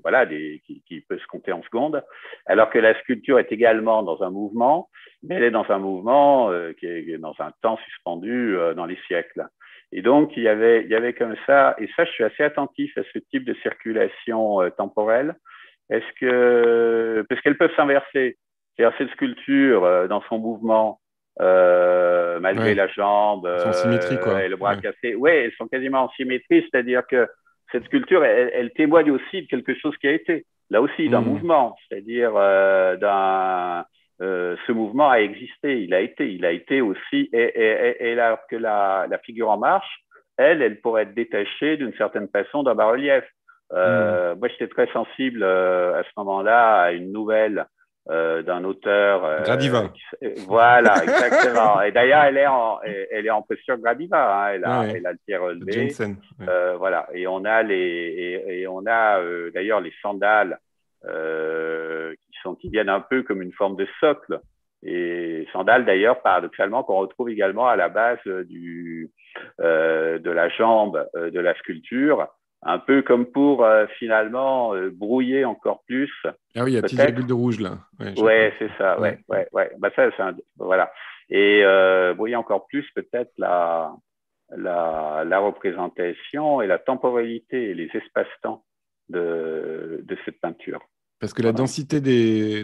S2: voilà, qui peut se compter en secondes, alors que la sculpture est également dans un mouvement, mais elle est dans un mouvement qui est dans un temps suspendu dans les siècles. Et donc, il y avait comme ça, et ça, je suis assez attentif à ce type de circulation temporelle. Parce qu'elles peuvent s'inverser. C'est-à-dire cette sculpture dans son mouvement, malgré
S1: Ouais.
S2: la jambe
S1: Sans symétrie, quoi.
S2: et le bras
S1: Ouais.
S2: cassé, oui, elles sont quasiment en symétrie, c'est-à-dire que cette sculpture, elle témoigne aussi de quelque chose qui a été, là aussi, d'un
S1: Mm.
S2: mouvement, c'est-à-dire ce mouvement a existé, il a été aussi, et alors que la figure en marche, elle pourrait être détachée d'une certaine façon d'un bas-relief.
S1: Mm.
S2: Moi, j'étais très sensible à ce moment-là à une nouvelle d'un auteur.
S1: Gradiva.
S2: Voilà, exactement. Et d'ailleurs, elle est en posture Gradiva. Hein.
S1: Ouais.
S2: Elle a le pied relevé.
S1: Jensen. Ouais.
S2: Voilà. Et on a on a d'ailleurs les sandales qui viennent un peu comme une forme de socle. Et sandales d'ailleurs, paradoxalement, qu'on retrouve également à la base de la jambe de la sculpture, un peu comme pour finalement brouiller encore plus,
S1: Ah oui, il y a une petite
S2: peut-être.
S1: virgule de rouge là. Ouais, je vois.
S2: Ouais, c'est ça,
S1: Ouais.
S2: ouais, ouais, ouais. Bah ça, voilà. Et brouiller encore plus peut-être la représentation et la temporalité et les espaces-temps de cette peinture.
S1: Parce que la
S2: Voilà.
S1: densité des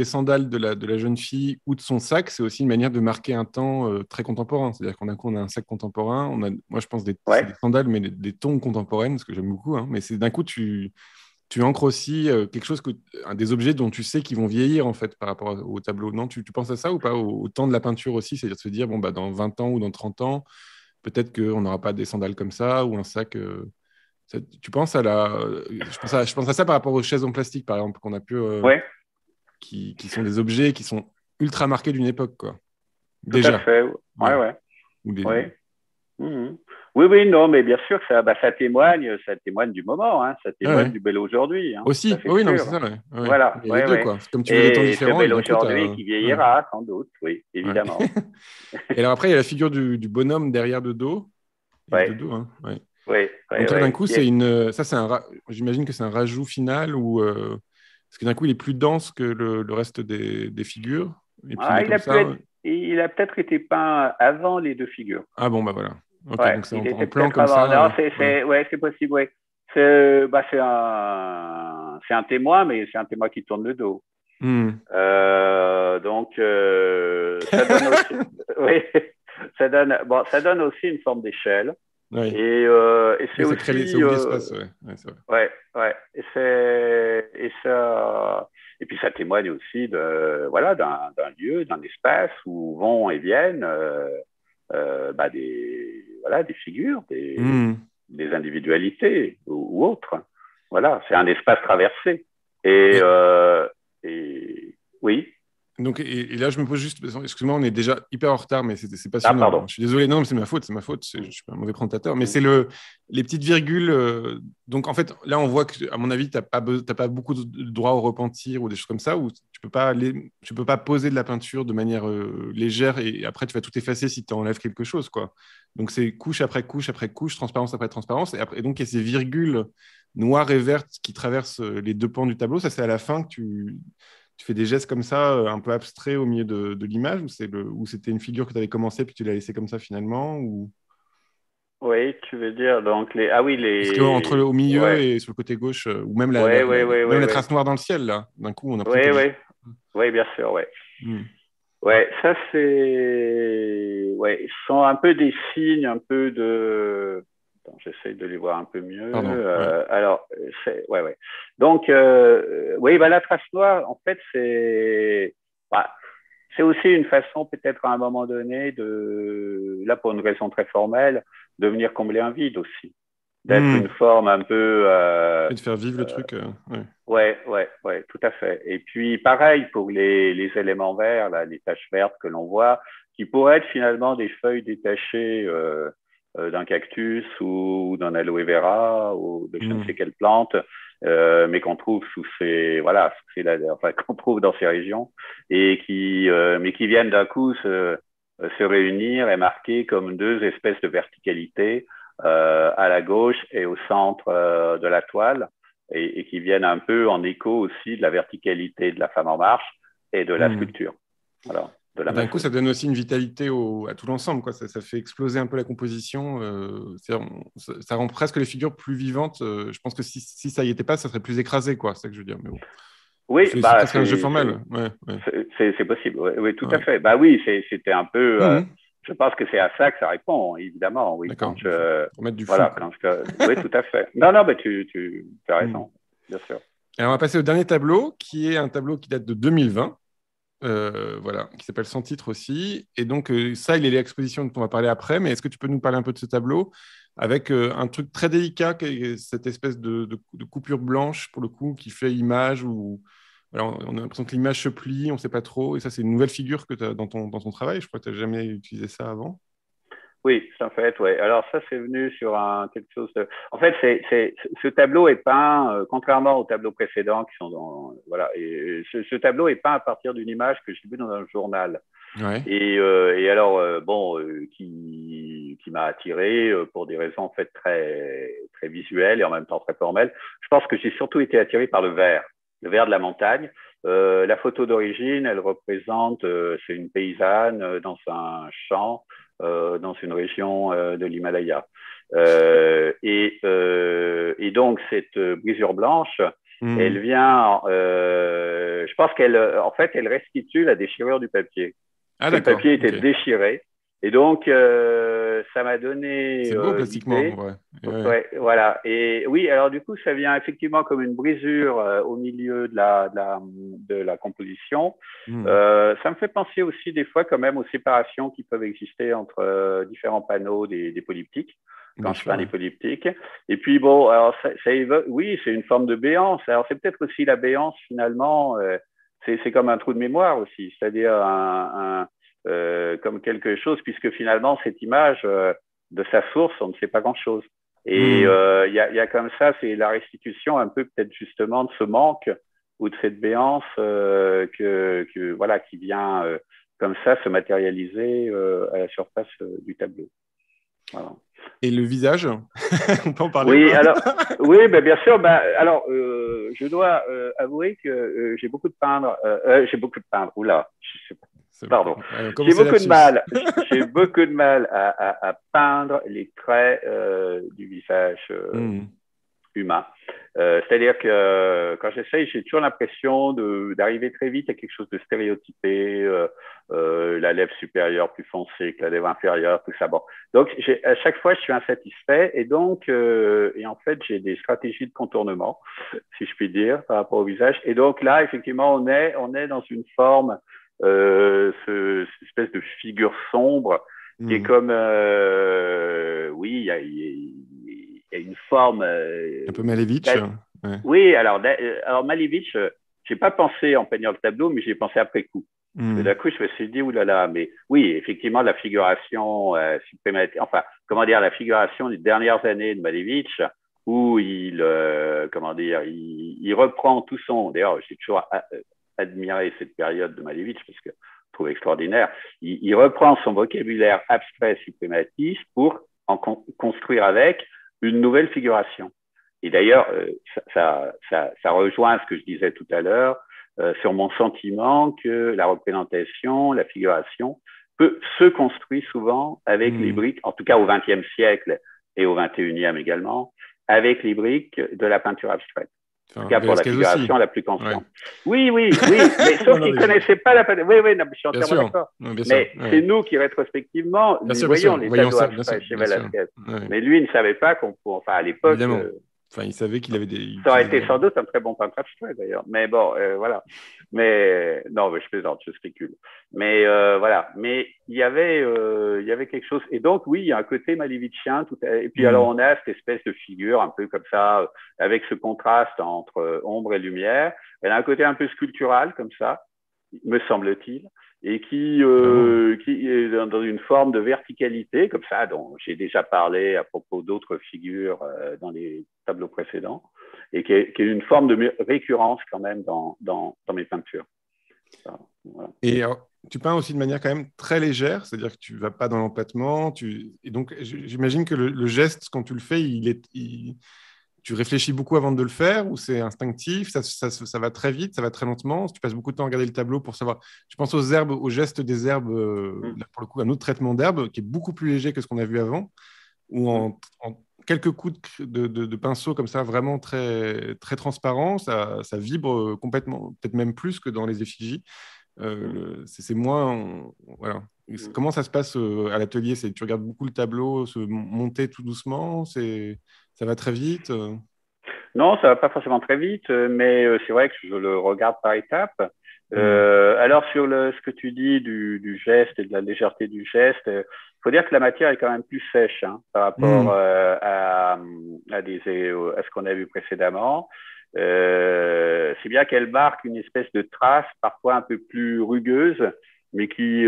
S1: sandales de la jeune fille ou de son sac, c'est aussi une manière de marquer un temps très contemporain. C'est-à-dire qu'on a quoi, on a un sac contemporain, moi je pense c'est
S2: Ouais,
S1: des sandales, mais des tongs contemporaines, parce que j'aime beaucoup. Hein, mais c'est d'un coup, tu ancres aussi quelque chose, des objets dont tu sais qu'ils vont vieillir en fait par rapport au tableau. Non, tu penses à ça ou pas au temps de la peinture aussi, c'est-à-dire de se dire, bon, bah, dans 20 ans ou dans 30 ans, peut-être qu'on n'aura pas des sandales comme ça ou un sac. Tu penses à la. Je pense à ça par rapport aux chaises en plastique, par exemple, qu'on a pu.
S2: Oui,
S1: Qui sont des objets qui sont ultra marqués d'une époque, quoi.
S2: tout à
S1: Déjà.
S2: fait.
S1: Ouais.
S2: Ouais, ouais.
S1: Ou des...
S2: Oui. Mhm. Oui, oui, non, mais bien sûr, ça témoigne du moment, hein, ça
S1: Ah
S2: témoigne
S1: ouais.
S2: du bel aujourd'hui, hein, ça
S1: Aussi.
S2: c'est
S1: Oh oui, non, mais c'est
S2: sûr.
S1: ça, ouais. Ouais.
S2: Voilà,
S1: Il y a les
S2: ouais,
S1: deux,
S2: ouais.
S1: quoi. C'est comme tu veux des temps
S2: Et ce
S1: différents, et
S2: bel
S1: d'un coup,
S2: aujourd'hui
S1: t'as.
S2: qui
S1: Ouais.
S2: vieillira, sans doute, oui,
S1: Ouais.
S2: évidemment.
S1: Et alors après, il y a la figure du bonhomme derrière de dos. Il est
S2: Ouais,
S1: de dos, hein. Ouais.
S2: ouais, ouais,
S1: Donc là, d'un
S2: ouais.
S1: coup, c'est une. Ça, c'est j'imagine que c'est un rajout final ou. Parce que d'un coup, il est plus dense que le reste des figures. Et puis, il
S2: Ah,
S1: est comme ça.
S2: il a peut-être été peint avant les deux figures.
S1: Ah bon, bah voilà. Ok,
S2: Ouais,
S1: donc c'est
S2: il
S1: en
S2: était
S1: plan
S2: peut-être
S1: comme
S2: avant.
S1: ça.
S2: Non,
S1: Ouais.
S2: ouais, c'est possible, ouais. C'est un témoin, mais c'est un témoin qui tourne le dos.
S1: Hmm.
S2: Donc, ça donne aussi, oui, ça donne aussi une forme d'échelle.
S1: Ouais.
S2: Et c'est
S1: Oui, ça
S2: aussi,
S1: ouvre l'espace, ouais. Ouais, c'est vrai.
S2: ouais, ouais, et puis ça témoigne aussi voilà, d'un lieu, d'un espace où vont et viennent, voilà, des figures,
S1: Hmm.
S2: des individualités ou autres. Voilà, c'est un espace traversé. Et,
S1: Et,
S2: euh, et oui.
S1: donc, et là, je me pose juste, excuse-moi, on est déjà hyper en retard, mais c'est
S2: Ah,
S1: passionnant, hein.
S2: pardon.
S1: Je suis désolé, non, mais c'est ma faute, je suis un mauvais présentateur, mais
S2: Mm.
S1: c'est les petites virgules. Donc, en fait, là, on voit que, à mon avis, t'as pas beaucoup de droit au repentir ou des choses comme ça, où tu peux pas poser de la peinture de manière légère et après, tu vas tout effacer si tu enlèves quelque chose, quoi. Donc, c'est couche après couche après couche, transparence après transparence, et donc, il y a ces virgules noires et vertes qui traversent les deux pans du tableau. Ça, c'est à la fin que tu fais des gestes comme ça, un peu abstraits au milieu de l'image, ou c'était une figure que tu avais commencé puis tu l'as laissé comme ça finalement ou...
S2: Oui, tu veux dire, donc ah oui,
S1: Parce qu'entre au milieu
S2: ouais,
S1: et sur le côté gauche, ou même
S2: ouais, ouais, ouais,
S1: même
S2: ouais,
S1: la
S2: ouais,
S1: trace noire dans le ciel, là, d'un coup, on a l'impression
S2: ouais,
S1: qu'il y a
S2: ouais, ouais, bien sûr, ouais.
S1: Hmm.
S2: Ouais, ça c'est, ouais, ce sont un peu des signes, un peu de, attends, j'essaie de les voir un peu mieux.
S1: Pardon, ouais.
S2: Alors, ouais, ouais. Donc, oui, bah, la trace noire, en fait, bah, c'est aussi une façon, peut-être à un moment donné, là pour une raison très formelle, de venir combler un vide aussi, d'être une
S1: Hmm.
S2: forme un peu,
S1: Et de faire vivre le truc, ouais.
S2: ouais, ouais, ouais, tout à fait. Et puis, pareil pour les éléments verts, là, les taches vertes que l'on voit, qui pourraient être finalement des feuilles détachées d'un cactus ou d'un aloe vera ou de je ne sais
S1: Hmm.
S2: quelle plante, mais qu'on trouve voilà, enfin, qu'on trouve dans ces régions et mais qui viennent d'un coup se réunir et marquer comme deux espèces de verticalité à la gauche et au centre de la toile et qui viennent un peu en écho aussi de la verticalité de la femme en marche et de la
S1: Hmm.
S2: sculpture, alors de la
S1: Et d'un coup, ça
S2: maçonnerie.
S1: donne aussi une vitalité à tout l'ensemble, quoi. Ça fait exploser un peu la composition. Ça rend presque les figures plus vivantes. Je pense que si ça y était pas, ça serait plus écrasé, quoi. C'est ça que je veux dire. Mais bon,
S2: Oui,
S1: c'est
S2: bah
S1: presque un jeu formel. Ouais, ouais,
S2: c'est possible. Oui, oui, tout à
S1: ouais.
S2: fait. Bah oui, c'était un peu.
S1: Mhm.
S2: Je pense que c'est à ça que ça répond, évidemment. Oui,
S1: D'accord. Pour mettre du fou, quoi.
S2: oui, tout à fait. Non, non, mais tu as
S1: Mhm.
S2: raison, bien sûr.
S1: Alors, on va passer au dernier tableau, qui est un tableau qui date de 2020. Voilà, qui s'appelle Sans titre aussi. Et donc, ça, il est l'exposition dont on va parler après. Mais est-ce que tu peux nous parler un peu de ce tableau avec un truc très délicat, qui est cette espèce de coupure blanche, pour le coup, qui fait image ou... voilà, on a l'impression que l'image se plie, on ne sait pas trop. Et ça, c'est une nouvelle figure que tu as dans ton travail. Je crois que tu n'as jamais utilisé ça avant.
S2: Oui, en fait, ouais. Alors ça, c'est venu sur quelque chose de. En fait, ce tableau est peint, contrairement aux tableaux précédents qui sont voilà. Et ce tableau est peint à partir d'une image que j'ai vue dans un journal.
S1: Ouais.
S2: Et alors, bon, qui m'a attiré pour des raisons en fait très visuelles et en même temps très formelles. Je pense que j'ai surtout été attiré par le vert de la montagne. La photo d'origine, elle représente, c'est une paysanne dans un champ, dans une région de l'Himalaya. Et donc, cette brisure blanche, elle
S1: Hmm.
S2: vient, je pense en fait, elle restitue la déchirure du papier.
S1: Ah,
S2: Que le
S1: d'accord.
S2: papier
S1: Ok.
S2: était déchiré Et donc, ça m'a donné
S1: C'est beau plastiquement, en
S2: l'idée.
S1: vrai.
S2: Ouais, voilà. Et oui, alors du coup, ça vient effectivement comme une brisure au milieu de la composition.
S1: Hmm.
S2: Ça me fait penser aussi des fois quand même aux séparations qui peuvent exister entre différents panneaux des polyptyques,
S1: Bien
S2: quand je
S1: sûr,
S2: peins
S1: ouais.
S2: des polyptyques. Et puis bon, alors oui, c'est une forme de béance. Alors c'est peut-être aussi la béance finalement, c'est comme un trou de mémoire aussi, c'est-à-dire comme quelque chose, puisque finalement cette image de sa source, on ne sait pas grand-chose. Et
S1: Hmm.
S2: y a comme ça, c'est la restitution un peu peut-être justement de ce manque ou de cette béance voilà, qui vient comme ça se matérialiser à la surface du tableau. Voilà.
S1: Et le visage, on peut en parler ou
S2: Oui,
S1: pas?
S2: alors, oui, ben, bien sûr. Ben, alors, je dois avouer que j'ai beaucoup de peindre. J'ai beaucoup de peindre. Oula, je sais pas. Pardon. J'ai
S1: Commencez
S2: beaucoup de
S1: là-dessus.
S2: mal. J'ai beaucoup de mal à peindre les traits du visage
S1: Hmm.
S2: humain. C'est-à-dire que quand j'essaye, j'ai toujours l'impression d'arriver très vite à quelque chose de stéréotypé, la lèvre supérieure plus foncée que la lèvre inférieure, tout ça. Bon. Donc, à chaque fois, je suis insatisfait et donc, et en fait, j'ai des stratégies de contournement, si je puis dire, par rapport au visage. Et donc là, effectivement, on est dans une forme, cette espèce de figure sombre qui est
S1: Hmm.
S2: comme, oui, il y a une forme
S1: Un peu Malevich. Ouais.
S2: oui, alors Malevich, j'ai pas pensé en peignant le tableau, mais j'ai pensé après coup. Parce que
S1: Hmm.
S2: d'un coup, je me suis dit, oulala, mais oui, effectivement, la figuration supplémentaire, enfin, comment dire, la figuration des dernières années de Malevich, où comment dire, il reprend tout son. D'ailleurs, j'ai toujours admiré cette période de Malevich parce que je trouve extraordinaire. Il reprend son vocabulaire abstrait suprématiste pour en construire avec une nouvelle figuration. Et d'ailleurs, ça rejoint ce que je disais tout à l'heure sur mon sentiment que la représentation, la figuration se construit souvent avec les
S1: Hmm.
S2: briques, en tout cas au XXe siècle et au XXIe également, avec les briques de la peinture abstraite. En tout
S1: Enfin,
S2: cas pour la
S1: Velázquez aussi.
S2: figuration la plus
S1: Ouais.
S2: consciente. Oui, oui, oui, mais
S1: Non,
S2: sauf
S1: non,
S2: qu'ils
S1: mais
S2: ne connaissaient pas la peinture. Oui, oui, non, je suis
S1: bien
S2: entièrement
S1: sûr.
S2: d'accord.
S1: Non, bien sûr.
S2: Mais c'est
S1: Ouais.
S2: nous qui, rétrospectivement, nous
S1: Bien
S2: voyons
S1: sûr.
S2: les
S1: Voyons
S2: tableaux
S1: ça, bien
S2: abstraits
S1: sûr,
S2: chez
S1: bien sûr.
S2: Velázquez.
S1: Ouais.
S2: Mais lui, il ne savait pas qu'on pouvait, enfin, à l'époque,
S1: Évidemment. Enfin, il savait qu'il avait il
S2: ça aurait
S1: utilisait
S2: été sans doute un très bon peintre abstrait d'ailleurs. Mais bon, voilà. Mais non, mais je plaisante, je spécule. Mais voilà. Mais il y avait quelque chose. Et donc oui, il y a un côté malévitchien. Et puis alors
S1: Hmm.
S2: on a cette espèce de figure un peu comme ça, avec ce contraste entre ombre et lumière. Elle a un côté un peu sculptural comme ça, me semble-t-il, et
S1: Carrément.
S2: qui est dans une forme de verticalité, comme ça, dont j'ai déjà parlé à propos d'autres figures dans les tableaux précédents, et qui est une forme de récurrence quand même dans mes peintures. Voilà.
S1: Et alors, tu peins aussi de manière quand même très légère, c'est-à-dire que tu vas pas dans l'empattement. Et donc, j'imagine que le geste, quand tu le fais, tu réfléchis beaucoup avant de le faire ou c'est instinctif, ça va très vite, ça va très lentement. Tu passes beaucoup de temps à regarder le tableau pour savoir. Je pense aux herbes, au geste des herbes,
S2: Mm,
S1: là, pour le coup, un autre traitement d'herbe qui est beaucoup plus léger que ce qu'on a vu avant, où
S2: mm,
S1: en quelques coups de pinceau comme ça, vraiment très, très transparent, ça vibre complètement, peut-être même plus que dans les effigies.
S2: mm,
S1: C'est moins. Voilà.
S2: mm.
S1: Comment ça se passe à l'atelier? Tu regardes beaucoup le tableau se monter tout doucement, ça va très vite.
S2: Non, ça va pas forcément très vite, mais c'est vrai que je le regarde par étapes.
S1: Hmm.
S2: Alors sur ce que tu dis du geste et de la légèreté du geste, faut dire que la matière est quand même plus sèche hein, par rapport
S1: Hmm.
S2: à ce qu'on a vu précédemment. C'est bien qu'elle marque une espèce de trace parfois un peu plus rugueuse, mais qui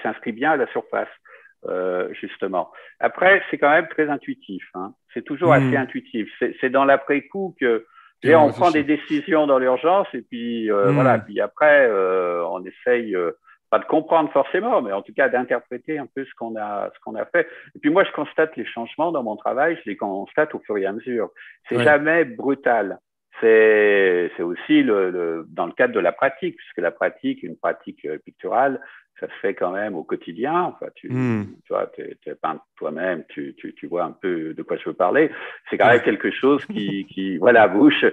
S2: s'inscrit bien à la surface justement. Après, c'est quand même très intuitif. Hein. C'est toujours assez
S1: Hmm.
S2: intuitif. C'est dans l'après-coup que
S1: Et on
S2: on prend des
S1: réfléchit.
S2: décisions dans l'urgence et puis voilà.
S1: Hmm.
S2: Puis après, on essaye pas de comprendre forcément, mais en tout cas d'interpréter un peu ce qu'on a fait. Et puis moi, je constate les changements dans mon travail. Je les constate au fur et à mesure. C'est
S1: Ouais.
S2: jamais brutal. C'est aussi dans le cadre de la pratique, puisque la pratique, une pratique picturale, ça se fait quand même au quotidien. Enfin,
S1: Hmm.
S2: tu vois, es peintre toi-même, tu vois un peu de quoi je veux parler. C'est quand
S1: Ouais.
S2: même quelque chose qui voilà, bouge.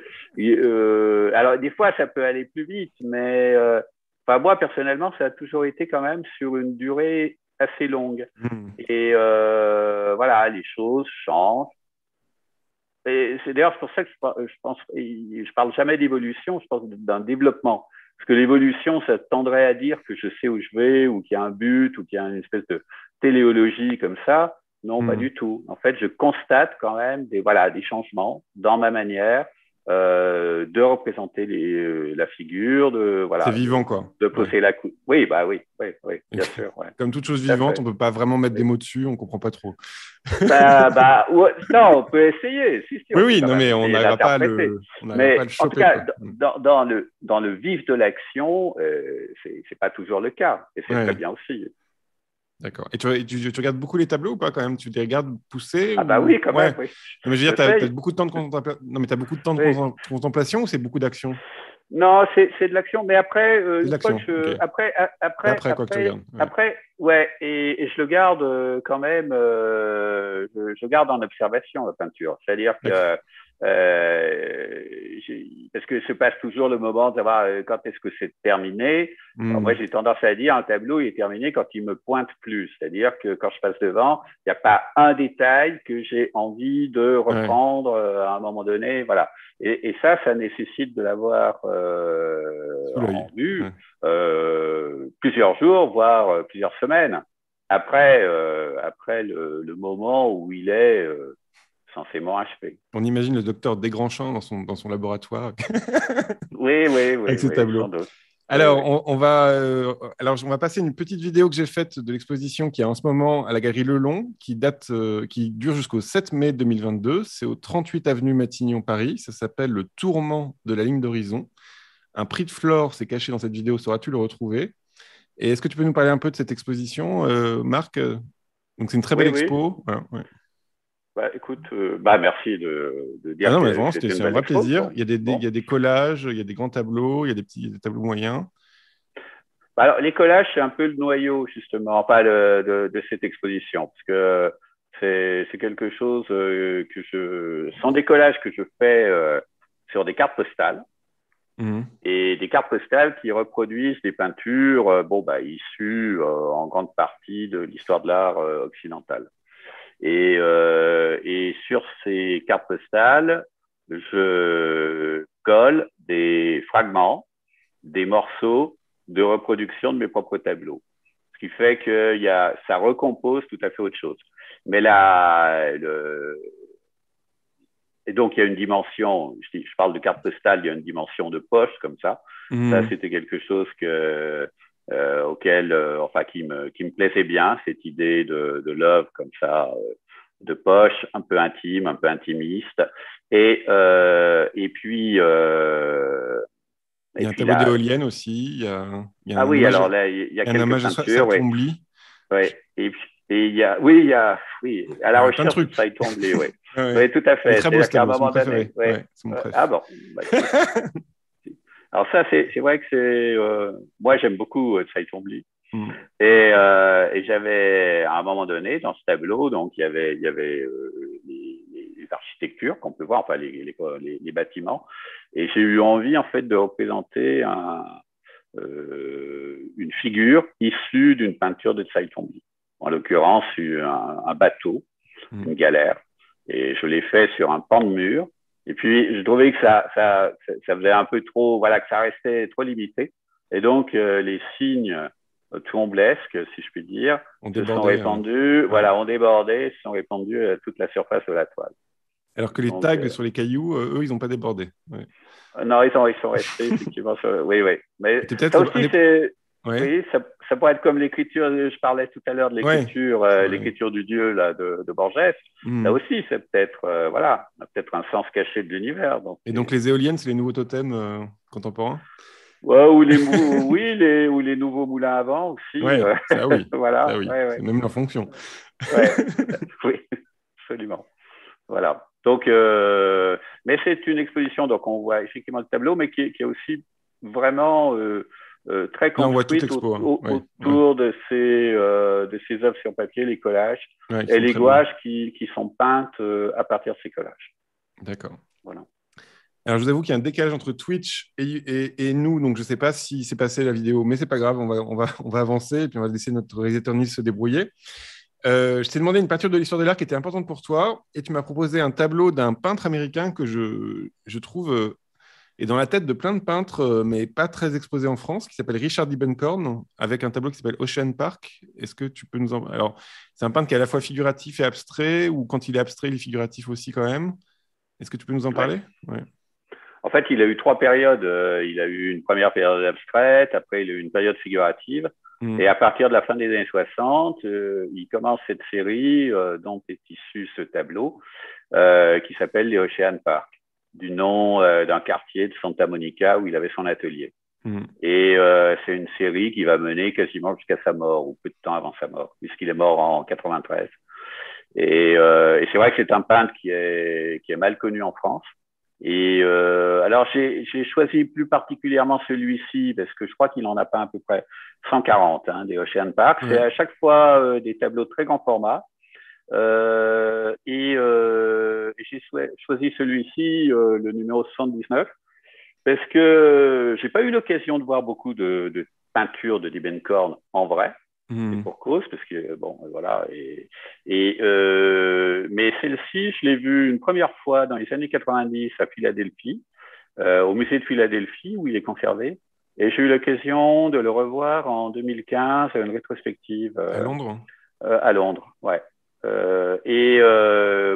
S2: Alors, des fois, ça peut aller plus vite, mais Enfin, moi, personnellement, ça a toujours été quand même sur une durée assez longue. Et voilà, les choses changent. Et c'est d'ailleurs pour ça que je pense, je parle jamais d'évolution, je pense d'un développement. Parce que l'évolution, ça tendrait à dire que je sais où je vais, ou qu'il y a un but, ou qu'il y a une espèce de téléologie comme ça. Non, pas du tout. En fait, je constate quand même des changements dans ma manière de représenter la figure,
S1: C'est vivant, quoi.
S2: de poser la coupe. Oui, bah oui, bien sûr. Ouais.
S1: Comme toute chose
S2: Tout à
S1: vivante,
S2: fait.
S1: on peut pas vraiment mettre des mots dessus, on comprend pas trop.
S2: Non, on peut essayer. Si, on peut
S1: Oui,
S2: quand
S1: non,
S2: même
S1: mais
S2: essayer d'interpréter.
S1: on n'arrivera pas à
S2: Mais
S1: le
S2: en tout
S1: choper,
S2: cas,
S1: quoi.
S2: dans le vif de l'action, c'est pas toujours le cas. Et c'est très
S1: Ouais,
S2: bien aussi.
S1: d'accord. Et tu regardes beaucoup les tableaux ou pas quand même? Tu les regardes pousser
S2: Ah bah
S1: ou...
S2: oui, quand
S1: Ouais.
S2: même, oui.
S1: Non, mais je veux dire, t'as
S2: J'essaye.
S1: beaucoup de temps de contemplation. Non, mais t'as beaucoup de temps de
S2: Oui.
S1: contemplation ou c'est beaucoup d'action?
S2: Non, c'est de l'action. Mais après,
S1: C'est de
S2: une fois que
S1: l'action, ok. C'est après quoi que tu regardes. Ouais.
S2: ouais, et je le garde quand même, je garde en observation la peinture. C'est-à-dire
S1: D'accord.
S2: que parce que se passe toujours le moment de savoir quand est-ce que c'est terminé. Alors moi, j'ai tendance à dire un tableau il est terminé quand il me pointe plus. C'est-à-dire que quand je passe devant, il n'y a pas un détail que j'ai envie de
S1: Ouais.
S2: reprendre à un moment donné. Voilà. Et ça nécessite de l'avoir
S1: Sous l'œil.
S2: en vue
S1: Ouais.
S2: plusieurs jours, voire plusieurs semaines. Après, le moment où il est censément achevé.
S1: On imagine le docteur Desgrands-Champs dans son laboratoire avec ses
S2: Oui, sans
S1: tableaux.
S2: doute. Oui,
S1: Alors,
S2: oui.
S1: on va passer une petite vidéo que j'ai faite de l'exposition qui est en ce moment à la Galerie Lelon, qui dure jusqu'au 7 mai 2022. C'est au 38 avenue Matignon, Paris. Ça s'appelle Le Tourment de la ligne d'horizon. Un prix de Flore s'est caché dans cette vidéo. Sauras-tu le retrouver? Et est-ce que tu peux nous parler un peu de cette exposition, Marc? Donc, c'est une très belle
S2: Oui, oui.
S1: expo. Voilà, ouais.
S2: Bah, écoute, merci de
S1: Ah
S2: dire
S1: non, mais
S2: que
S1: vraiment,
S2: c'était une
S1: c'est un
S2: belle
S1: vrai
S2: expo.
S1: plaisir.
S2: Bon,
S1: Il y
S2: bon.
S1: a des collages, il y a des grands tableaux, des tableaux moyens.
S2: Bah, alors, les collages, c'est un peu le noyau, justement, pas de cette exposition, parce que c'est quelque chose sans des collages que je fais sur des cartes postales,
S1: Mhm.
S2: et des cartes postales qui reproduisent des peintures, issues en grande partie de l'histoire de l'art occidental. Et sur ces cartes postales, je colle des fragments, des morceaux de reproduction de mes propres tableaux. Ce qui fait que ça recompose tout à fait autre chose. Mais et donc, il y a une dimension, je parle de carte postale, il y a une dimension de poche comme ça. Ça,
S1: Mhm.
S2: c'était quelque chose qui me plaisait bien, cette idée de l'œuvre comme ça, de poche, un peu intime, un peu intimiste. Et puis,
S1: Il y a un tableau
S2: là,
S1: d'éolienne aussi. Il y a
S2: ah
S1: un
S2: oui,
S1: image,
S2: alors là, il y a
S1: il y a un
S2: quelques
S1: image de
S2: peintures, oui.
S1: Twombly.
S2: Ouais. Et oui, à la
S1: Il y a plein de
S2: recherche de
S1: trucs.
S2: Cy Twombly, oui.
S1: Ouais, ouais.
S2: Oui, tout à
S1: Il est
S2: fait.
S1: très beau ce
S2: C'est-à-dire qu'à un
S1: tableau, c'est mon
S2: moment donné,
S1: préféré.
S2: ouais.
S1: Ouais, c'est mon préf.
S2: Ah bon, bah écoute. Alors ça, c'est vrai que moi, j'aime beaucoup Cy Twombly.
S1: Mm.
S2: Et j'avais, à un moment donné, dans ce tableau, donc il y avait les architectures qu'on peut voir, enfin les bâtiments. Et j'ai eu envie, en fait, de représenter une figure issue d'une peinture de Cy Twombly. En l'occurrence, un bateau,
S1: Mm.
S2: une galère. Et je l'ai fait sur un pan de mur. Et puis, je trouvais que ça faisait un peu trop, voilà, que ça restait trop limité. Et donc, les signes touromblesques, si je puis dire,
S1: On
S2: se sont
S1: débordait.
S2: répandus,
S1: Ouais.
S2: ont débordé, se sont répandus à toute la surface de la toile.
S1: Alors que les
S2: Donc,
S1: tags sur les cailloux, eux, ils n'ont pas débordé. Ouais.
S2: non, ils sont restés, effectivement. Oui, oui. Mais
S1: C'était
S2: ça
S1: peut-être
S2: aussi,
S1: Ouais,
S2: oui, ça pourrait être comme l'écriture, je parlais tout à l'heure de
S1: ouais. Ouais.
S2: l'écriture du Dieu là, de Borges. Là
S1: Mm.
S2: aussi, c'est peut-être, voilà, peut-être un sens caché de l'univers. Donc,
S1: Et donc les éoliennes, c'est les nouveaux totems contemporains?
S2: ouais, ou les nouveaux moulins à vent aussi.
S1: Ouais, ça
S2: Voilà,
S1: oui.
S2: ouais,
S1: C'est
S2: ouais,
S1: même leur fonction.
S2: ouais, oui, absolument. Voilà. Donc, mais c'est une exposition, donc on voit effectivement le tableau, mais qui est aussi vraiment très
S1: Là, on voit toute
S2: construite
S1: l'expo, hein. Ouais, ouais.
S2: autour de ces œuvres sur papier, les collages,
S1: Ouais, ils
S2: et
S1: sont
S2: les
S1: très beaux.
S2: gouaches qui sont peintes à partir de ces collages.
S1: D'accord.
S2: Voilà.
S1: Alors, je vous avoue qu'il y a un décalage entre Twitch et nous, donc je ne sais pas si c'est passé la vidéo, mais c'est pas grave, on va avancer et puis on va laisser notre réalisateur Nils se débrouiller. Je t'ai demandé une peinture de l'histoire de l'art qui était importante pour toi et tu m'as proposé un tableau d'un peintre américain que je trouve est dans la tête de plein de peintres, mais pas très exposé en France, qui s'appelle Richard Diebenkorn, avec un tableau qui s'appelle Ocean Park. Est-ce que tu peux nous en... Alors, c'est un peintre qui est à la fois figuratif et abstrait, ou quand il est abstrait, il est figuratif aussi quand même. Est-ce que tu peux nous en
S2: Ouais.
S1: parler? Ouais.
S2: En fait, il a eu 3 périodes. Il a eu une première période abstraite, après il a eu une période figurative. Et à partir de la fin des années 60, il commence cette série dont est issu ce tableau qui s'appelle les Ocean Park, du nom d'un quartier de Santa Monica où il avait son atelier. Et c'est une série qui va mener quasiment jusqu'à sa mort, ou peu de temps avant sa mort, puisqu'il est mort en 93. Et c'est vrai que c'est un peintre qui est mal connu en France. Et alors, j'ai choisi plus particulièrement celui-ci parce que je crois qu'il en a peint à peu près 140 des Ocean Park. C'est à chaque fois des tableaux de très grand format. Et j'ai choisi celui-ci, le numéro 79, parce que j'ai pas eu l'occasion de voir beaucoup de peintures de Diebenkorn en vrai. C'est pour cause, parce que, bon, voilà. Mais celle-ci, je l'ai vue une première fois dans les années 90 à Philadelphie, au musée de Philadelphie, où il est conservé. Et j'ai eu l'occasion de le revoir en 2015 à une rétrospective.
S1: À Londres?
S2: À Londres, ouais.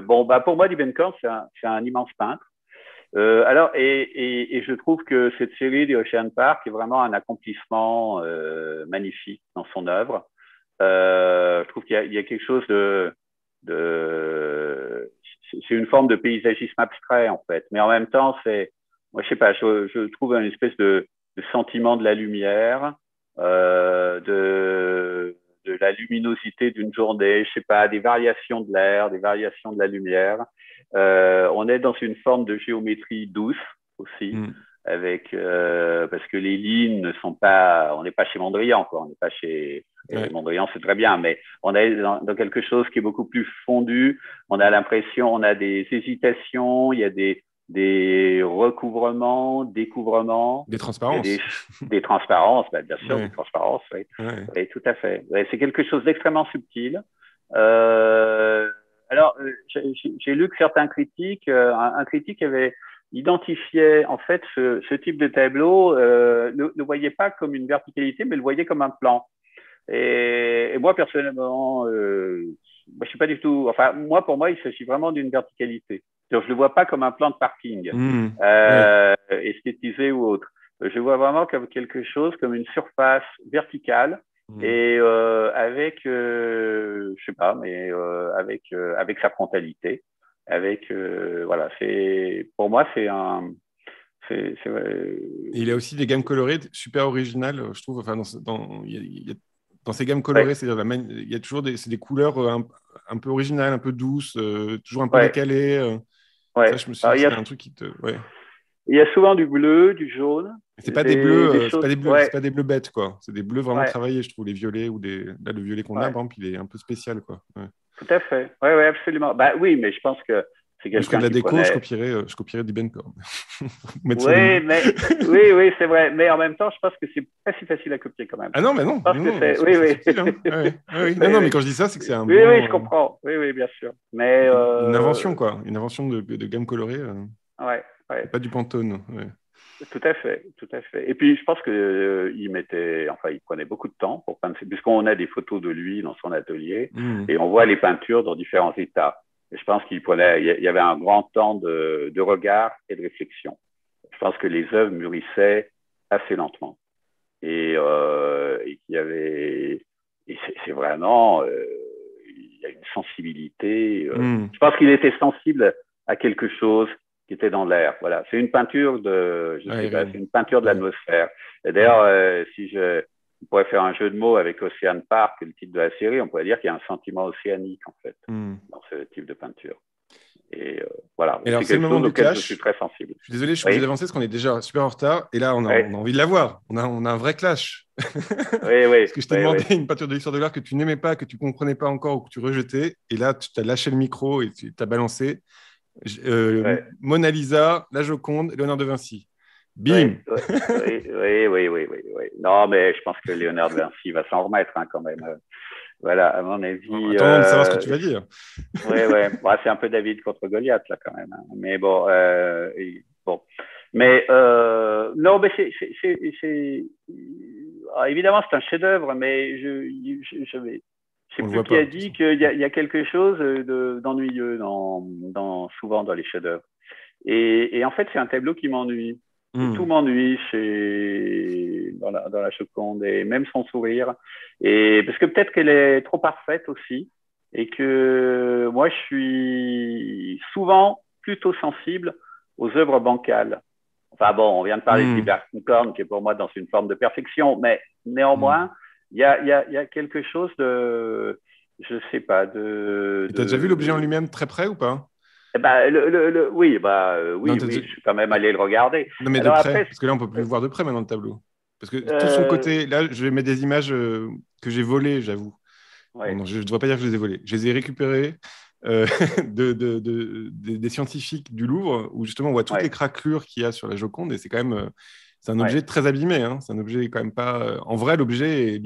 S2: Bon, bah, pour moi, Diebenkorn, c'est un immense peintre. Alors, je trouve que cette série des Ocean Park est vraiment un accomplissement magnifique dans son œuvre. Je trouve qu'il y a quelque chose c'est une forme de paysagisme abstrait en fait, mais en même temps, moi je sais pas, je trouve une espèce de sentiment de la lumière, de la luminosité d'une journée, je sais pas, des variations de l'air, des variations de la lumière. On est dans une forme de géométrie douce aussi, avec parce que les lignes ne sont pas, on n'est pas chez Mondrian, quoi, on n'est pas chez Mondrian, c'est très bien, mais on est dans quelque chose qui est beaucoup plus fondu. On a l'impression, on a des hésitations, il y a des recouvrements, découvrements,
S1: des transparences,
S2: des transparences, bah, bien sûr, des transparences, oui, oui, tout à fait. Ouais, c'est quelque chose d'extrêmement subtil. Alors, j'ai lu que certains critiques, un critique avait identifié en fait ce type de tableau, ne voyait pas comme une verticalité, mais le voyait comme un plan. Et moi, personnellement, moi, je suis pas du tout. Enfin, moi, pour moi, il s'agit vraiment d'une verticalité. Donc, je le vois pas comme un plan de parking, esthétisé ou autre. Je vois vraiment comme quelque chose, comme une surface verticale et avec, je sais pas, mais avec sa frontalité, avec voilà. Pour moi, c'est un.
S1: Il a aussi des gammes colorées super originales, je trouve. Enfin, dans ces gammes colorées, c'est-à-dire il y a toujours des couleurs un peu originales, un peu douces, toujours un peu décalées. Ça, je me suis dit, c'est un truc qui te.
S2: Il y a souvent du bleu, du jaune.
S1: C'est pas des bleus, c'est pas des bleus bêtes, quoi. C'est des bleus vraiment travaillés, je trouve, les violets ou là, le violet qu'on a, par exemple, il est un peu spécial, quoi.
S2: Tout à fait. Oui, absolument. Bah oui, mais je pense que c'est quelqu'un
S1: je ferais de la déco,
S2: prenait...
S1: je copierais Diebenkorn.
S2: Oui, c'est vrai. Mais en même temps, je pense que c'est pas si facile à copier quand même.
S1: Ah non, mais non.
S2: Oui.
S1: Subtil, hein. Non, mais quand je dis ça, c'est que c'est un
S2: bon... Oui, je comprends. Oui, bien sûr. Mais,
S1: une invention, quoi. Une invention de gamme colorée.
S2: Ouais.
S1: Pas du Pantone.
S2: Tout à fait. Et puis, je pense il prenait beaucoup de temps pour peindre, puisqu'on a des photos de lui dans son atelier et on voit les peintures dans différents états. Et je pense il y avait un grand temps de regard et de réflexion. Je pense que les œuvres mûrissaient assez lentement. Et qu'il y avait, et c'est vraiment, il y a une sensibilité. Je pense qu'il était sensible à quelque chose qui était dans l'air. Voilà, c'est une peinture c'est une peinture de l'atmosphère. Et d'ailleurs, on pourrait faire un jeu de mots avec Ocean Park, le titre de la série, on pourrait dire qu'il y a un sentiment océanique en fait dans ce type de peinture. Et voilà,
S1: c'est quelque chose auquel
S2: je suis très sensible.
S1: Je suis désolé, je suis obligé d'avancer parce qu'on est déjà super en retard. Et là, on a envie de la voir. On a un vrai clash. Parce que je t'ai demandé une peinture de l'histoire de l'art que tu n'aimais pas, que tu ne comprenais pas encore ou que tu rejetais. Et là, tu as lâché le micro et tu t'as balancé. Mona Lisa, la Joconde, Léonard de Vinci.
S2: Oui,
S1: Bim.
S2: oui. Non, mais je pense que Léonard de Vinci va s'en remettre hein, quand même. Voilà, à mon
S1: En
S2: avis.
S1: attendant de savoir ce que tu vas dire.
S2: Oui. Bon, c'est un peu David contre Goliath, là, quand même. Hein. Mais bon, bon. Mais non, mais évidemment, c'est un chef-d'œuvre, mais je vais. Je
S1: On
S2: sais
S1: le
S2: plus
S1: voit
S2: qui
S1: pas.
S2: a dit qu'il y a quelque chose d'ennuyeux souvent dans les chefs-d'œuvre. Et en fait, c'est un tableau qui m'ennuie. Tout m'ennuie dans la Joconde, et même son sourire. Et parce que peut-être qu'elle est trop parfaite aussi, et que moi, je suis souvent plutôt sensible aux œuvres bancales. Enfin bon, on vient de parler de Liber Concorne, qui est pour moi dans une forme de perfection, mais néanmoins, il y a quelque chose de, je sais pas,
S1: Et tu as déjà vu l'objet en lui-même très près ou pas?
S2: bah, oui,
S1: Non,
S2: oui, je suis quand même allé le regarder.
S1: non, mais de
S2: Alors
S1: près,
S2: après,
S1: parce que là, on peut plus le voir de près maintenant, le tableau. Parce que tout son
S2: euh,
S1: côté, là, je vais mettre des images que j'ai volées, j'avoue. Bon,
S2: ouais,
S1: non, je ne devrais pas dire que je les ai volées. Je les ai récupérées euh, des scientifiques du Louvre, où justement on voit toutes les
S2: ouais,
S1: craquelures qu'il y a sur la Joconde, et c'est quand même c'est un
S2: ouais.
S1: objet très abîmé. Hein. C'est un objet quand même pas. En vrai, l'objet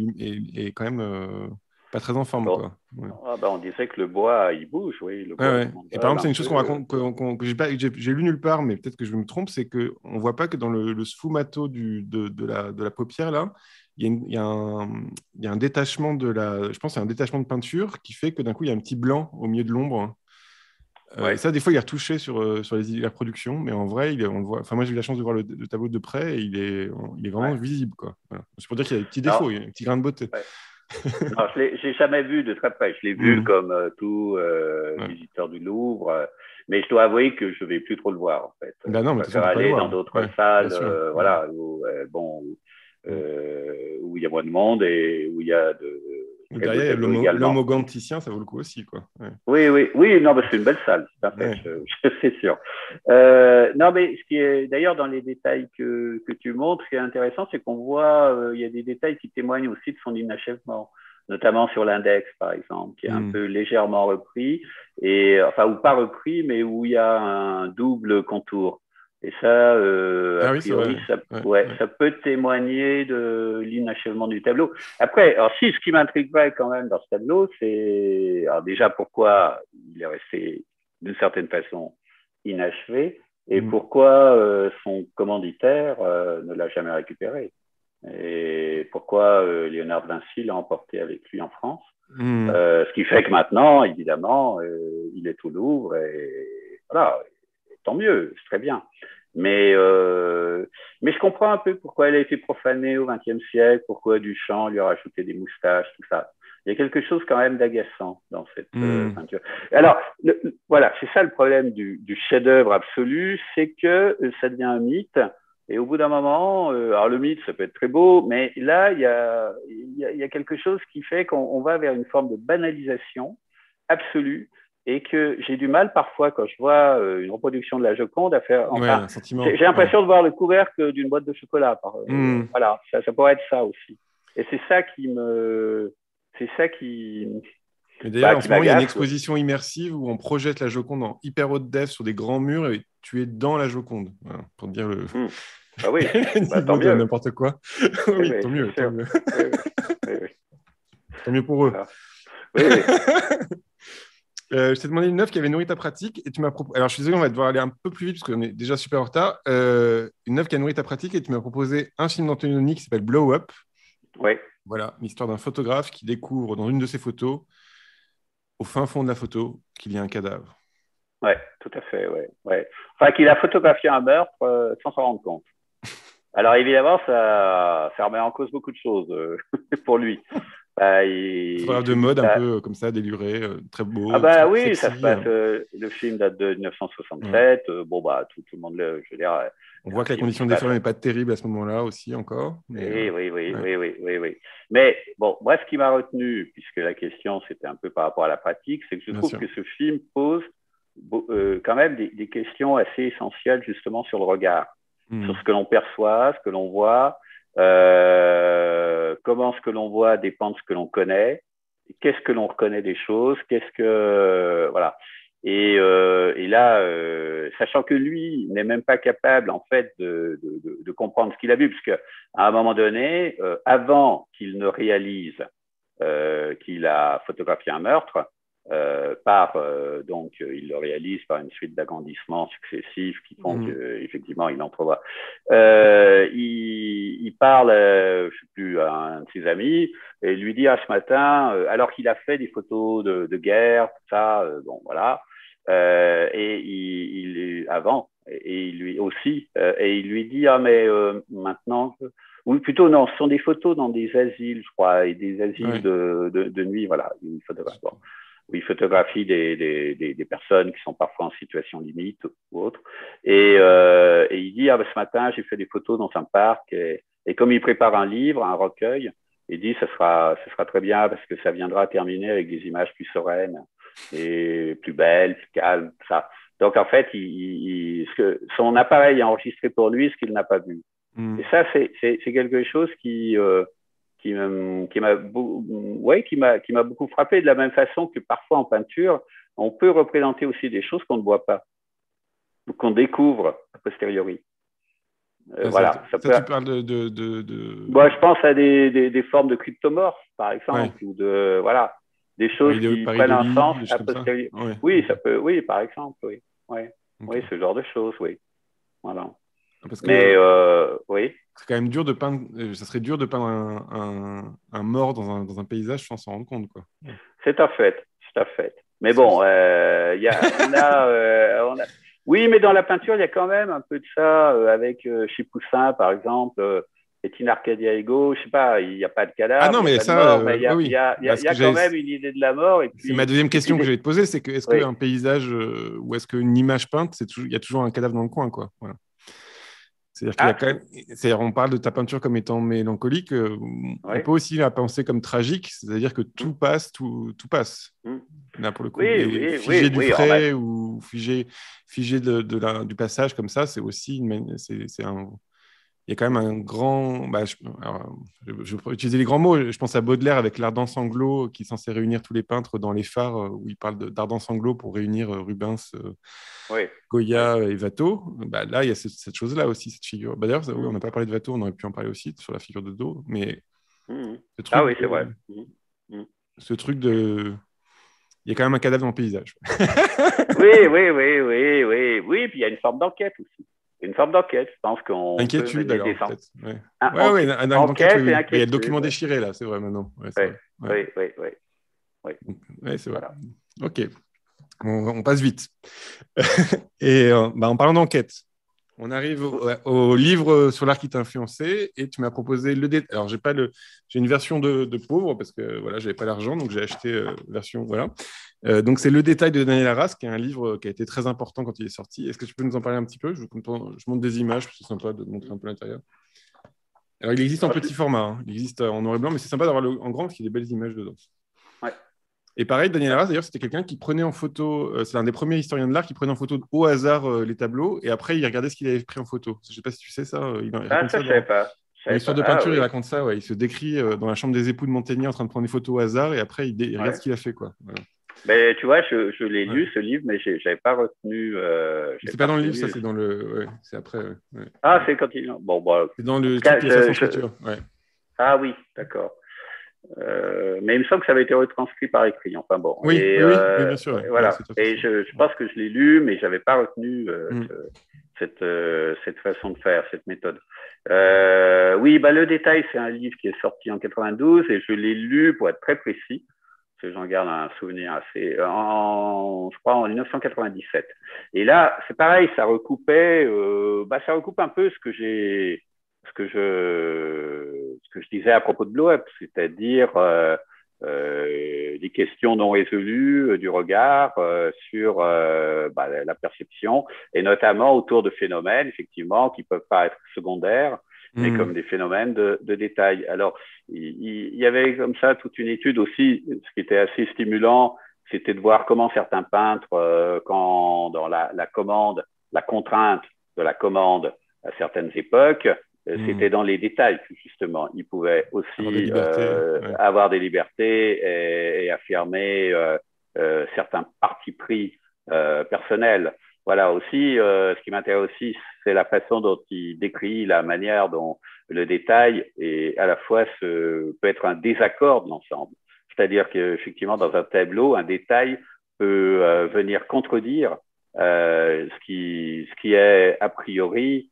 S1: est quand même pas très en forme,
S2: Bon,
S1: quoi. Ouais.
S2: on disait que le bois, il bouge, oui, le
S1: Ouais,
S2: bois
S1: ouais. Et par
S2: s'envole
S1: exemple, c'est
S2: un
S1: une chose
S2: peu.
S1: que j'ai pas, j'ai lu nulle part, mais peut-être que je me trompe, c'est que on voit pas que dans le sfumato de la paupière là, il y a un détachement je pense, qu'il y a un détachement de peinture qui fait que d'un coup, il y a un petit blanc au milieu de l'ombre. Et
S2: Ouais.
S1: ça, des fois, il est retouché sur la production, mais en vrai, on le voit. Enfin, moi, j'ai eu la chance de voir le tableau de près et il est vraiment
S2: Ouais.
S1: visible, quoi. Voilà. C'est pour dire qu'il y a des petits
S2: Non,
S1: défauts, il y a un petit grain de beauté.
S2: ouais. Non, j'ai jamais vu de très près. Je l'ai vu
S1: Mhm.
S2: comme tout
S1: Ouais.
S2: visiteur du Louvre, mais je dois avouer que je vais plus trop le voir en fait.
S1: Ben non,
S2: Je
S1: mais de toute façon, on
S2: préfère
S1: peut pas le
S2: aller dans
S1: voir.
S2: d'autres
S1: Ouais, bien
S2: salles,
S1: sûr.
S2: voilà,
S1: Mhm.
S2: où il y a moins de monde et où il y a de
S1: Ou
S2: très beaux
S1: derrière, il y a
S2: tableaux
S1: l'homme
S2: également.
S1: au gant titien, ça vaut le coup aussi, quoi. Ouais.
S2: Oui, non, c'est une belle salle, c'est un fait,
S1: Ouais.
S2: c'est sûr. Non, mais ce qui est d'ailleurs dans les détails que tu montres, ce qui est intéressant, c'est qu'on voit, il y a des détails qui témoignent aussi de son inachèvement, notamment sur l'index, par exemple, qui est un
S1: Mhm.
S2: peu légèrement repris, enfin, ou pas repris, mais où il y a un double contour. Et ça, a
S1: Ah oui, c'est
S2: priori,
S1: vrai. Ouais, ouais.
S2: ça peut témoigner de l'inachèvement du tableau. Après, alors si, ce qui m'intriguerait quand même dans ce tableau, c'est alors déjà pourquoi il est resté d'une certaine façon inachevé et
S1: Mhm.
S2: pourquoi son commanditaire ne l'a jamais récupéré et pourquoi Léonard de Vinci l'a emporté avec lui en France.
S1: Mhm.
S2: Ce qui fait que maintenant, évidemment, il est au Louvre et voilà, tant mieux, c'est très bien. Mais, euh, mais je comprends un peu pourquoi elle a été profanée au XXe siècle, pourquoi Duchamp lui a rajouté des moustaches, tout ça. Il y a quelque chose quand même d'agaçant dans cette
S1: Mhm.
S2: peinture. Alors, voilà, c'est ça le problème du chef-d'œuvre absolu, c'est que ça devient un mythe. Et au bout d'un moment, alors le mythe, ça peut être très beau, mais là, il y a quelque chose qui fait qu'on va vers une forme de banalisation absolue et que j'ai du mal parfois quand je vois une reproduction de la Joconde à faire.
S1: Ouais,
S2: Enfin,
S1: un
S2: j'ai
S1: sentiment. Ouais.
S2: l'impression de voir le couvercle d'une boîte de chocolat.
S1: Mhm.
S2: Voilà, ça pourrait être ça aussi. Et c'est ça
S1: Mais d'ailleurs, en
S2: qui
S1: ce moment, il y a une
S2: m'agace.
S1: exposition immersive où on projette la Joconde en hyper haute def sur des grands murs et tu es dans la Joconde. Voilà, pour te dire le
S2: Bah oui, bah, tant
S1: niveau de
S2: mieux.
S1: n'importe quoi.
S2: Oui,
S1: Oui, tant
S2: c'est
S1: mieux, tant
S2: sûr.
S1: mieux.
S2: Oui, oui, oui.
S1: Tant mieux pour eux.
S2: Voilà. Oui.
S1: Je t'ai demandé une œuvre qui avait nourri ta pratique et tu m'as proposé. Alors, je suis désolé, on va devoir aller un peu plus vite parce qu'on est déjà super en retard. Une œuvre qui a nourri ta pratique et tu m'as proposé un film d'Antonioni qui s'appelle Blow Up.
S2: Oui.
S1: Voilà, l'histoire d'un photographe qui découvre dans une de ses photos, au fin fond de la photo, qu'il y a un cadavre.
S2: Ouais, tout à fait, ouais. Enfin, qu'il a photographié un meurtre sans s'en rendre compte. Alors évidemment, ça remet en cause beaucoup de choses pour lui. Bah,
S1: Un
S2: il
S1: photographe de
S2: se dit,
S1: mode un peu comme ça, déluré, très
S2: ah
S1: beau,
S2: bah
S1: très
S2: oui, ça se
S1: sexy.
S2: passe. Le film date de
S1: Ouais.
S2: 1967. Bon bah tout le monde le, je veux dire,
S1: On
S2: c'est un
S1: voit que la
S2: film qui
S1: condition
S2: se
S1: des
S2: passe.
S1: femmes n'est pas terrible à ce moment-là aussi encore. Mais ouais.
S2: Oui. Mais bon, moi, ce qui m'a retenu, puisque la question c'était un peu par rapport à la pratique, c'est que je
S1: Bien
S2: trouve
S1: sûr.
S2: que ce film pose quand même des questions assez essentielles justement sur le regard, sur
S1: Hmm.
S2: ce que l'on perçoit, ce que l'on voit, comment ce que l'on voit dépend de ce que l'on connaît, qu'est-ce que l'on reconnaît des choses, qu'est-ce que voilà. Et là, sachant que lui n'est même pas capable, en fait, de comprendre ce qu'il a vu, puisque à un moment donné, avant qu'il ne réalise qu'il a photographié un meurtre, donc il le réalise par une suite d'agrandissements successifs qui font qu'effectivement il entrevoit. Il parle, je ne sais plus, à un de ses amis et lui dit ce matin, alors qu'il a fait des photos de guerre, tout ça, bon voilà, et avant, et il lui aussi, et il lui dit mais maintenant, ou plutôt non, ce sont des photos dans des asiles, je crois, et des asiles de nuit, voilà, une photographe. Bon, où il photographie des personnes qui sont parfois en situation limite ou autre. Et il dit ce matin, j'ai fait des photos dans un parc, et comme il prépare un livre, un recueil, il dit ce sera très bien parce que ça viendra terminer avec des images plus sereines et plus belles, plus calmes, ça. Donc en fait, son appareil a enregistré pour lui ce qu'il n'a pas vu. Et ça, c'est quelque chose qui m'a beaucoup frappé, de la même façon que parfois en peinture, on peut représenter aussi des choses qu'on ne voit pas, ou qu'on découvre a posteriori. Voilà.
S1: Tu parles
S2: Bon, je pense à des formes de cryptomorphes, par exemple, ou voilà, des choses qui prennent un sens a posteriori. Oui, ça peut, oui, par exemple, oui. Oui, ce genre de choses, oui. Voilà.
S1: Parce que
S2: oui.
S1: C'est quand même dur de peindre. Ça serait dur de peindre un mort dans un paysage sans s'en rendre compte, quoi.
S2: C'est à fait. Mais bon, oui, mais dans la peinture, il y a quand même un peu de ça, avec chez Poussin, par exemple, et In Arcadia Ego, je sais pas, il n'y a pas de cadavre,
S1: ah non, mais ça,
S2: mort, mais il y a,
S1: oui.
S2: y a quand même une idée de la mort.
S1: C'est ma deuxième question que j'allais te poser, c'est que est-ce qu'un paysage ou est-ce qu'une image peinte, il y a toujours un cadavre dans le coin, quoi. Voilà. C'est-à-dire qu'il y a quand même, on parle de ta peinture comme étant mélancolique, on peut aussi la penser comme tragique, c'est-à-dire que tout passe, tout passe. Là, pour le coup, figé du frais ou figé du passage comme ça, c'est aussi il y a quand même un grand. Je vais utiliser les grands mots. Je pense à Baudelaire avec l'Ardent Sanglot qui est censé réunir tous les peintres dans les phares où il parle d'Ardent Sanglot pour réunir Rubens, Goya et Watteau. Là, il y a cette chose-là aussi, cette figure. D'ailleurs, on n'a pas parlé de Watteau, on aurait pu en parler aussi sur la figure de dos. Mais
S2: oui, c'est vrai.
S1: Ce truc de. Il y a quand même un cadavre dans le paysage.
S2: Oui. Puis il y a une forme d'enquête aussi. Une forme d'enquête, je pense qu'on
S1: inquiétude,
S2: peut
S1: alors, peut-être.
S2: une enquête et inquiétude.
S1: Il y a le document déchiré, là, c'est vrai, maintenant.
S2: Oui,
S1: c'est vrai. Voilà. OK. On passe vite. Et en parlant d'enquête, on arrive au livre sur l'art qui t'a influencé et tu m'as proposé le détail. Alors, j'ai une version de pauvre parce que voilà, j'avais pas l'argent, donc j'ai acheté version voilà. Donc c'est Le Détail de Daniel Arras, qui est un livre qui a été très important quand il est sorti. Est-ce que tu peux nous en parler un petit peu? Je montre des images, c'est sympa de montrer un peu l'intérieur. Alors il existe en petit format, hein. Il existe en noir et blanc, mais c'est sympa d'avoir en grand parce qu'il y a des belles images dedans.
S2: Ouais.
S1: Et pareil, Daniel Arras, d'ailleurs, c'était quelqu'un qui prenait en photo, c'est un des premiers historiens de l'art qui prenait en photo au hasard les tableaux, et après, il regardait ce qu'il avait pris en photo. Je ne sais pas si tu sais ça. Il raconte ça
S2: je savais pas.
S1: Dans l'histoire de peinture, il raconte ça. Il se décrit dans la chambre des époux de Montaigne en train de prendre des photos au hasard, et après, il regarde ce qu'il a fait, quoi. Voilà.
S2: Mais tu vois, je l'ai lu, ce livre, mais je n'avais pas retenu.
S1: C'est pas dans le livre, ça, c'est dans le. C'est après.
S2: Ah, c'est quand il. Bon,
S1: c'est dans le truc qui est sa écriture.
S2: Ah oui, d'accord. Mais il me semble que ça avait été retranscrit par écrit. Enfin bon.
S1: Oui, bien sûr.
S2: Voilà. Et je pense que je l'ai lu, mais je n'avais pas retenu cette façon de faire, cette méthode. Oui, Le Détail, c'est un livre qui est sorti en 92 et je l'ai lu pour être très précis. Parce que j'en garde un souvenir assez. Je crois en 1997. Et là, c'est pareil, ça recoupait. Ça recoupe un peu ce que je disais à propos de Blow-up, c'est-à-dire des questions non résolues du regard sur la perception, et notamment autour de phénomènes, effectivement, qui peuvent pas être secondaires, mais comme des phénomènes de détail. Alors, il y avait comme ça toute une étude aussi, ce qui était assez stimulant, c'était de voir comment certains peintres, quand dans la contrainte de la commande à certaines époques, c'était dans les détails, justement. Ils pouvaient aussi avoir des libertés et affirmer certains partis pris personnel. Voilà, aussi, ce qui m'intéresse aussi, c'est la façon dont il décrit la manière dont le détail est à la fois peut être un désaccord de l'ensemble. C'est-à-dire qu'effectivement, dans un tableau, un détail peut venir contredire ce qui est a priori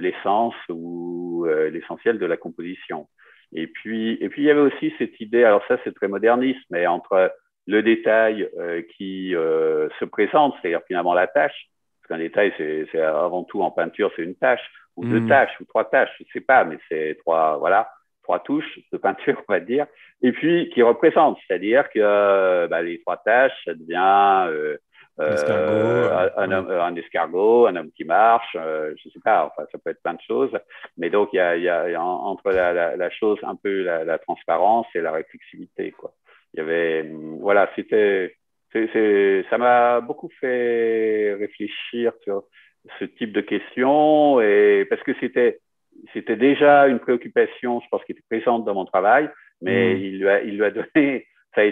S2: l'essence ou l'essentiel de la composition. Et puis, il y avait aussi cette idée, alors ça c'est très moderniste, mais entre le détail qui se présente, c'est-à-dire finalement la tâche, parce qu'un détail, c'est avant tout en peinture, c'est une tâche, ou deux tâches, ou trois tâches, je ne sais pas, mais c'est trois touches de peinture, on va dire, et puis qui représente, c'est-à-dire que les trois tâches, ça devient un escargot, un homme qui marche, je ne sais pas, enfin ça peut être plein de choses, mais donc il y a entre la chose un peu la transparence et la réflexivité, quoi. Il y avait, voilà, ça m'a beaucoup fait réfléchir sur ce type de questions, et parce que c'était déjà une préoccupation, je pense, qui était présente dans mon travail, mais il lui a donné, ça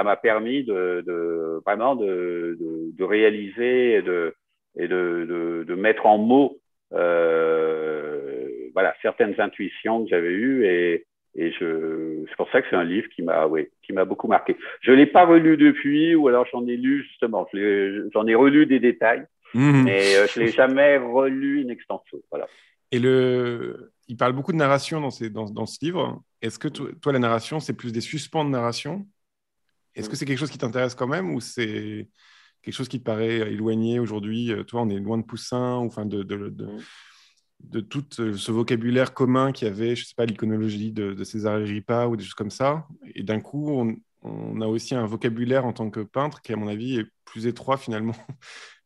S2: m'a permis vraiment de réaliser et de mettre en mots, certaines intuitions que j'avais eues, et c'est pour ça que c'est un livre qui m'a beaucoup marqué. Je l'ai pas relu depuis, ou alors j'en ai lu justement, j'en ai relu des détails, mais je l'ai jamais relu in extenso. Voilà.
S1: Et il parle beaucoup de narration dans ce livre. Est-ce que toi, la narration, c'est plus des suspens de narration? Est-ce que c'est quelque chose qui t'intéresse quand même, ou c'est quelque chose qui te paraît éloigné aujourd'hui? Toi, on est loin de Poussin, ou enfin de tout ce vocabulaire commun qu'il y avait, je ne sais pas, l'iconologie de César Agrippa ou des choses comme ça. Et d'un coup, on a aussi un vocabulaire en tant que peintre qui, à mon avis, est plus étroit finalement.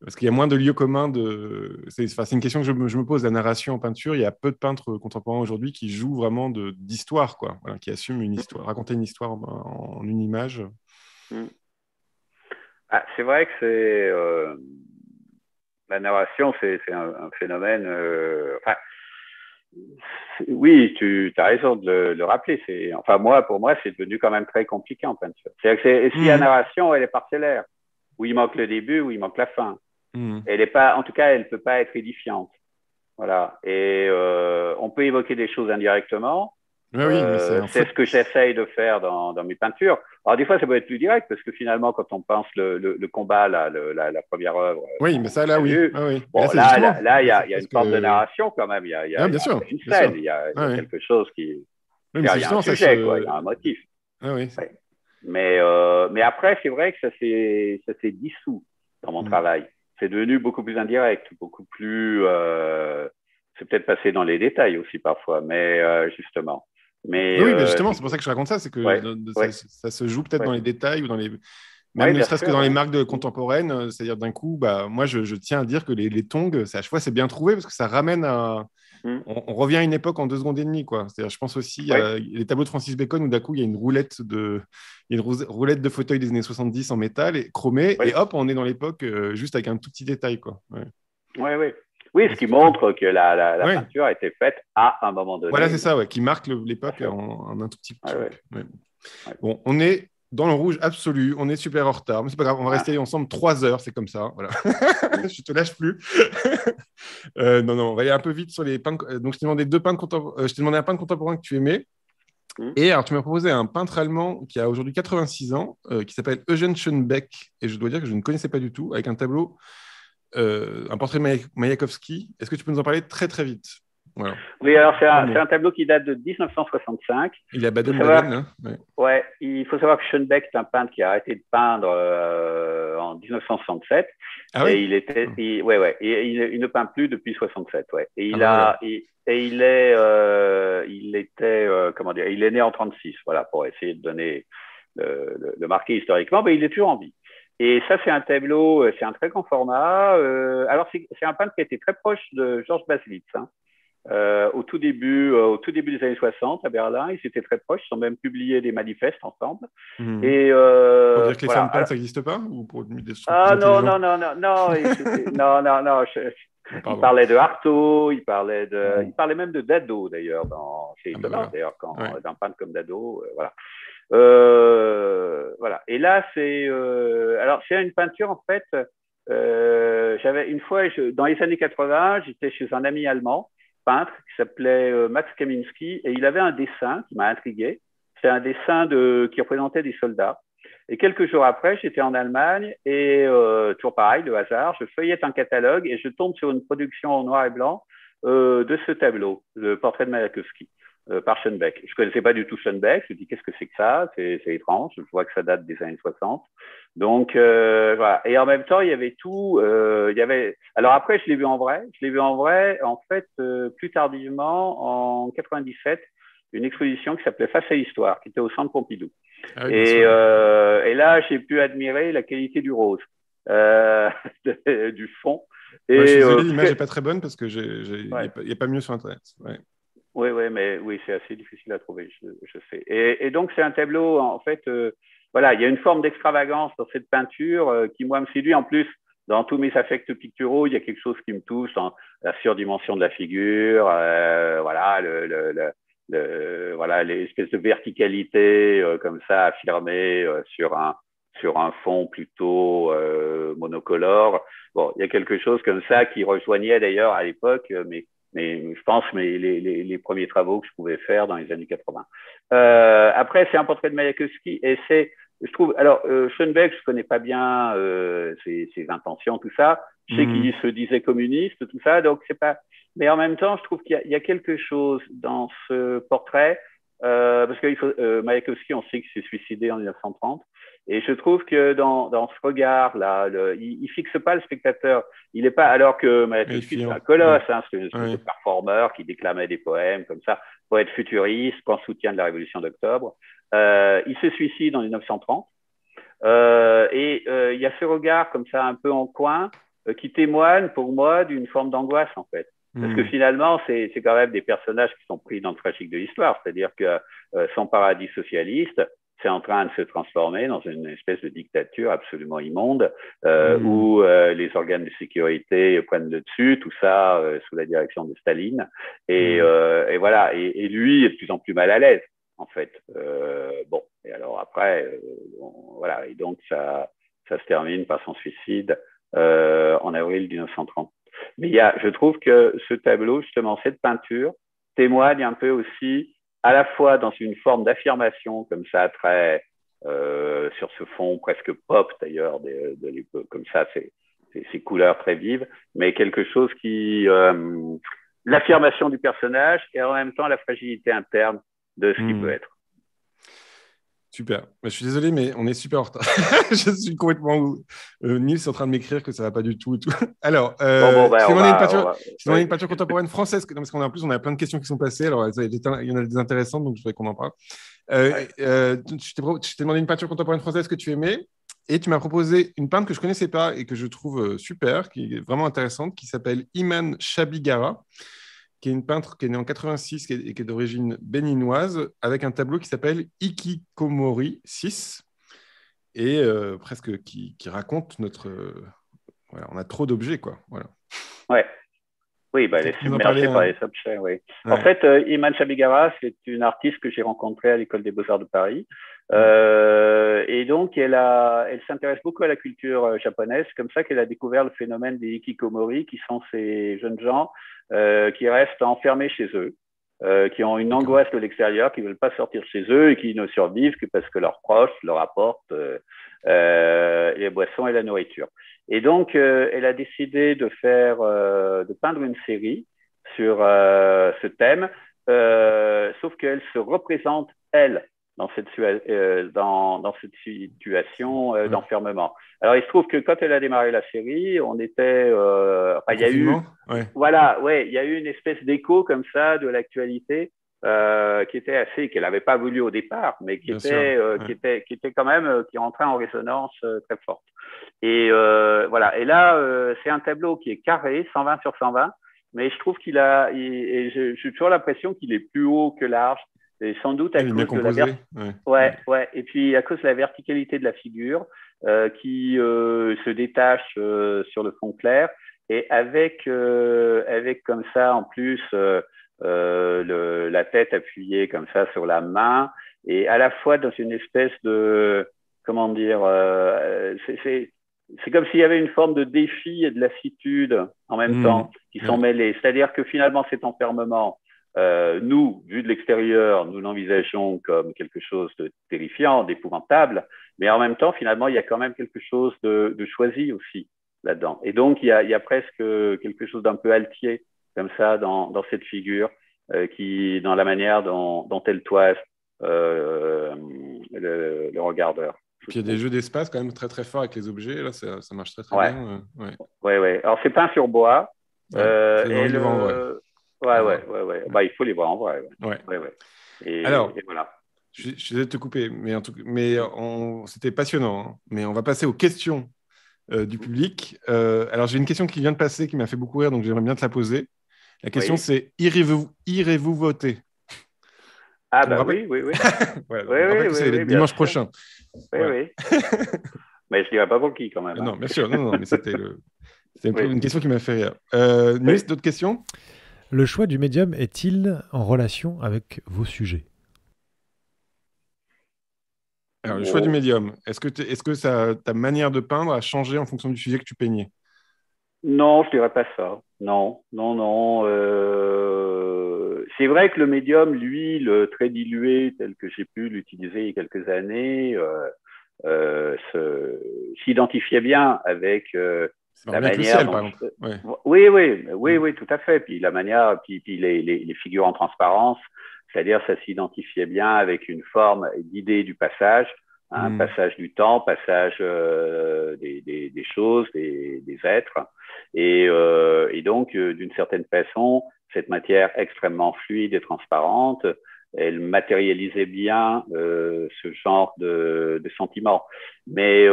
S1: Parce qu'il y a moins de lieux communs. C'est une question que je me pose, la narration en peinture. Il y a peu de peintres contemporains aujourd'hui qui jouent vraiment d'histoire, quoi. Voilà, qui assument une histoire, raconter une histoire en une image.
S2: C'est vrai que la narration, c'est un phénomène. Oui, tu as raison de le rappeler. Pour moi, c'est devenu quand même très compliqué en peinture. C'est-à-dire que si la narration, elle est parcellaire, où il manque le début, où il manque la fin. Elle est pas, en tout cas, elle ne peut pas être édifiante. Voilà. Et on peut évoquer des choses indirectement.
S1: Oui,
S2: c'est ce que j'essaye de faire dans mes peintures. Alors, des fois, ça peut être plus direct, parce que finalement, quand on pense le combat, la première œuvre.
S1: Oui, mais ça, là, oui.
S2: Bon, là, il y a une forme de narration quand même. Il y a
S1: bien sûr,
S2: une scène, il y a quelque chose qui.
S1: Oui,
S2: il y a un sujet, quoi. Il y a un motif. Mais après, c'est vrai que ça s'est dissous dans mon travail. C'est devenu beaucoup plus indirect, beaucoup plus. C'est peut-être passé dans les détails aussi parfois, mais justement.
S1: Mais justement, c'est pour ça que je raconte ça, c'est que ça se joue peut-être dans les détails ou dans les. Même ne serait-ce que dans les marques contemporaines, c'est-à-dire d'un coup, moi je tiens à dire que les tongs, à chaque fois c'est bien trouvé parce que ça ramène à. On revient à une époque en 2 secondes et demie, quoi. C'est-à-dire, je pense aussi à les tableaux de Francis Bacon où d'un coup il y a une roulette de fauteuil des années 70 en métal et chromé, et hop, on est dans l'époque juste avec un tout petit détail, quoi.
S2: Oui, ce qui montre que la peinture a été faite à un moment donné.
S1: Voilà, c'est ça, qui marque l'époque en un tout petit truc. Bon, on est dans le rouge absolu, on est super en retard, mais c'est pas grave, on va rester ensemble 3 heures, c'est comme ça, voilà. Je te lâche plus. Non, on va aller un peu vite sur les peintres. Donc, je t'ai demandé je t'ai demandé un peintre contemporain que tu aimais. Et alors, tu m'as proposé un peintre allemand qui a aujourd'hui 86 ans, qui s'appelle Eugen Schönbeck, et je dois dire que je ne connaissais pas du tout, avec un tableau, un portrait de Mayakovsky. Est-ce que tu peux nous en parler très, très vite?
S2: Voilà. Oui, alors c'est un tableau qui date de 1965.
S1: Il est à Baden-Baden.
S2: Il faut savoir que Schönbeck est un peintre qui a arrêté de peindre en 1967.
S1: Ah oui.
S2: Et il ne peint plus depuis 67. Et il est né en 36. Voilà, pour essayer de donner le marquer historiquement, mais il est toujours en vie. Et ça, c'est un tableau, c'est un très grand format. Alors, c'est un peintre qui a été très proche de Georges Baselitz. Au tout début des années 60 à Berlin, ils étaient très proches, ils ont même publié des manifestes ensemble.
S1: Et pour dire que les femmes peintres, ça n'existe pas, ou pour des
S2: non. Il parlait de Artaud, il parlait même de Dado d'ailleurs. C'est étonnant d'ailleurs d'un peintre comme Dado, voilà. Voilà. Et là, alors c'est une peinture en fait. J'avais une fois, dans les années 80, j'étais chez un ami allemand, peintre, qui s'appelait Max Kaminski, et il avait un dessin qui m'a intrigué. C'est un dessin qui représentait des soldats. Et quelques jours après, j'étais en Allemagne et toujours pareil, de hasard, je feuillette un catalogue et je tombe sur une production en noir et blanc de ce tableau, le portrait de Mayakovsky, par Schoenbeck. Je ne connaissais pas du tout Schoenbeck, je me dis qu'est-ce que c'est que ça, c'est étrange, je vois que ça date des années 60. Donc voilà. Et en même temps, il y avait tout. Alors après, je l'ai vu en vrai. Je l'ai vu en vrai, en fait, plus tardivement, en 97, une exposition qui s'appelait Face à l'Histoire, qui était au Centre Pompidou. Ah oui, et là, j'ai pu admirer la qualité du rose, du fond.
S1: Et, je suis désolé, l'image n'est pas très bonne parce que il n'y a pas mieux sur Internet.
S2: Oui, mais c'est assez difficile à trouver, je sais. Et donc, c'est un tableau, en fait, voilà, il y a une forme d'extravagance dans cette peinture qui, moi, me séduit. En plus, dans tous mes affects picturaux, il y a quelque chose qui me touche dans la surdimension de la figure, voilà, voilà, l'espèce de verticalité comme ça affirmée sur un fond plutôt monocolore. Bon, il y a quelque chose comme ça qui rejoignait d'ailleurs à l'époque je pense les premiers travaux que je pouvais faire dans les années 80. Après, c'est un portrait de Mayakovsky et je trouve, alors Schoenbeck, je connais pas bien ses intentions, tout ça. Je sais qu'il se disait communiste, tout ça, donc c'est pas. Mais en même temps, je trouve qu'il y a quelque chose dans ce portrait, parce que Mayakovsky, on sait qu'il s'est suicidé en 1930, et je trouve que dans ce regard-là, il fixe pas le spectateur. Il n'est pas, alors que Mayakovsky, c'est un colosse, c'est une espèce de performeur qui déclamait des poèmes comme ça, poète futuriste, en soutien de la Révolution d'Octobre. Il se suicide en 1930. Et il y a ce regard comme ça un peu en coin qui témoigne pour moi d'une forme d'angoisse en fait. Parce que finalement, c'est quand même des personnages qui sont pris dans le tragique de l'histoire. C'est-à-dire que son paradis socialiste, c'est en train de se transformer dans une espèce de dictature absolument immonde où les organes de sécurité prennent le dessus, tout ça sous la direction de Staline. Et voilà. Et lui est de plus en plus mal à l'aise, en fait. Bon. Et alors après, voilà. Et donc, ça se termine par son suicide en avril 1930. Mais je trouve que ce tableau, justement, cette peinture, témoigne un peu aussi, à la fois dans une forme d'affirmation, comme ça, très sur ce fond presque pop d'ailleurs, de l'époque, comme ça, ces couleurs très vives, mais quelque chose qui l'affirmation du personnage et en même temps la fragilité interne de ce qui peut être.
S1: Super. Je suis désolé, mais on est super en retard. Je suis complètement... Nils est en train de m'écrire que ça ne va pas du tout. Et tout. Alors, si on a une peinture contemporaine française, parce qu'en plus, on a plein de questions qui sont passées. Alors, il y en a des intéressantes, donc je voudrais qu'on en parle. Je t'ai demandé une peinture contemporaine française que tu aimais. Et tu m'as proposé une peintre que je ne connaissais pas et que je trouve super, qui est vraiment intéressante, qui s'appelle Iman Shabigara, qui est une peintre qui est née en 86 et qui est d'origine béninoise, avec un tableau qui s'appelle Ikikomori 6, et presque qui raconte notre... voilà, on a trop d'objets, quoi. Voilà.
S2: Ouais. Oui, elle est submergée par les objets, oui. Ouais. En fait, Iman Shabigara, c'est une artiste que j'ai rencontrée à l'École des Beaux-Arts de Paris. Et donc, elle s'intéresse beaucoup à la culture japonaise. C'est comme ça qu'elle a découvert le phénomène des hikikomori, qui sont ces jeunes gens qui restent enfermés chez eux, qui ont une angoisse de l'extérieur, qui ne veulent pas sortir chez eux et qui ne survivent que parce que leurs proches leur apportent les boissons et la nourriture. Et donc, elle a décidé de peindre une série sur ce thème, sauf qu'elle se représente, elle, dans cette situation d'enfermement. Alors, il se trouve que quand elle a démarré la série, on était... il y a eu... Voilà, il y a eu une espèce d'écho comme ça de l'actualité qui était assez... qu'elle n'avait pas voulu au départ, mais qui était quand même... qui rentrait en résonance très forte. Et voilà. Et là, c'est un tableau qui est carré, 120 sur 120, mais je trouve j'ai toujours l'impression qu'il est plus haut que large. Et sans doute à cause de la et puis à cause de la verticalité de la figure qui se détache sur le fond clair et avec comme ça en plus la tête appuyée comme ça sur la main, et à la fois dans une espèce de, comment dire, c'est comme s'il y avait une forme de défi et de lassitude en même temps qui sont mêlés. C'est-à-dire que finalement, cet enfermement, nous, vu de l'extérieur, nous l'envisageons comme quelque chose de terrifiant, d'épouvantable, mais en même temps, finalement, il y a quand même quelque chose de choisi aussi là-dedans. Et donc, il y a presque quelque chose d'un peu altier, comme ça, dans cette figure, dans la manière dont elle toise le regardeur.
S1: Puis il y a des jeux d'espace quand même très très forts avec les objets. Là, ça marche très très
S2: Ouais.
S1: bien. Ouais.
S2: Ouais. Alors, c'est peint sur bois.
S1: Ouais. Ça donne envie de les voir en vrai.
S2: Ouais. Bah, il faut les voir en vrai.
S1: Ouais.
S2: Et voilà.
S1: Je suis désolé de te couper, mais c'était passionnant. Hein. Mais on va passer aux questions du public. Alors, j'ai une question qui vient de passer qui m'a fait beaucoup rire, donc j'aimerais bien te la poser. La question, c'est irez-vous voter?
S2: Ah, bah oui.
S1: Voilà, on rappelle que c'est dimanche prochain.
S2: Oui. Mais je ne dirais pas pour qui, quand même.
S1: Non, bien sûr. Non, mais c'était une question qui m'a fait rire. Nuis, d'autres questions?
S3: Le choix du médium est-il en relation avec vos sujets?
S1: Alors, le choix du médium, est-ce que ta manière de peindre a changé en fonction du sujet que tu peignais?
S2: Non, je ne dirais pas ça. Non. C'est vrai que le médium, lui, le trait dilué tel que j'ai pu l'utiliser il y a quelques années, s'identifiait bien avec la manière
S1: ciel,
S2: dont...
S1: par exemple.
S2: Oui, tout à fait. Puis la manière, puis les figures en transparence, c'est-à-dire ça s'identifiait bien avec une forme d'idée du passage, passage du temps, passage des choses, des êtres. Et donc, d'une certaine façon, cette matière extrêmement fluide et transparente, elle matérialisait bien ce genre de sentiments. Mais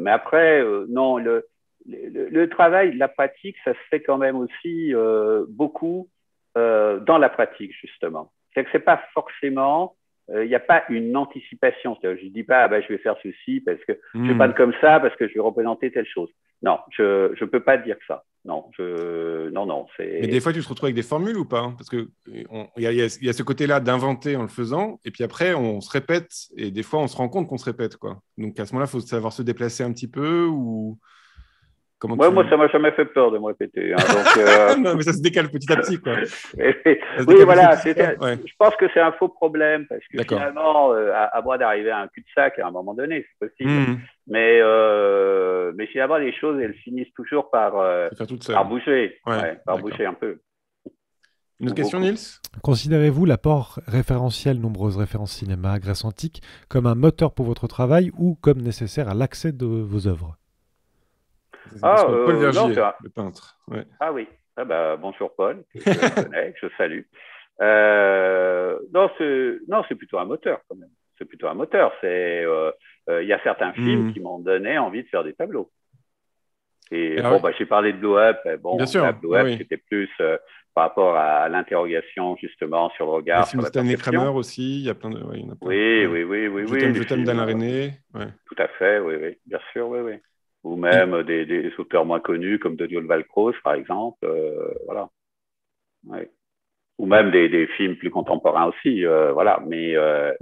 S2: après, non, le travail, la pratique, ça se fait quand même aussi beaucoup dans la pratique, justement. C'est que c'est pas forcément, il n'y a pas une anticipation. Je ne dis pas, je vais faire ceci parce que je vais pas comme ça parce que je vais représenter telle chose. Non, je ne peux pas dire ça. Non.
S1: Mais des fois, tu te retrouves avec des formules ou pas? Parce qu'il y a ce côté-là d'inventer en le faisant, et puis après, on se répète, et des fois, on se rend compte qu'on se répète, quoi. Donc, à ce moment-là, il faut savoir se déplacer un petit peu, ou...
S2: Moi, ça m'a jamais fait peur de me répéter. Hein, donc,
S1: non, mais ça se décale petit à petit, quoi.
S2: Oui, voilà. Je pense que c'est un faux problème parce que finalement, à moi d'arriver à un cul-de-sac à un moment donné, c'est possible. Mais finalement, les choses, elles finissent toujours par bouger, bouger un peu.
S1: Une autre question, Niels?
S3: Considérez-vous l'apport référentiel, nombreuses références cinéma, Grèce antique, comme un moteur pour votre travail ou comme nécessaire à l'accès de vos œuvres?
S1: Paul Vergier, le peintre. Ouais.
S2: Ah oui. Bonjour Paul, que je connais, que je salue. Non, c'est plutôt un moteur quand même. C'est plutôt un moteur. Il y a certains films qui m'ont donné envie de faire des tableaux. Et j'ai parlé de Blow Up.
S1: Bien sûr.
S2: Blow Up, c'était plus par rapport à l'interrogation justement sur le regard, sur la
S1: Stanley
S2: perception.
S1: Kramer aussi, il y a plein de... il y en a plein.
S2: Oui.
S1: Je t'aime d'Alain René. Ouais.
S2: Tout à fait, oui. Bien sûr, oui. Ou même des auteurs moins connus comme Daniel Valcroze, par exemple. Voilà. Ouais. Ou même des films plus contemporains aussi. Voilà. Mais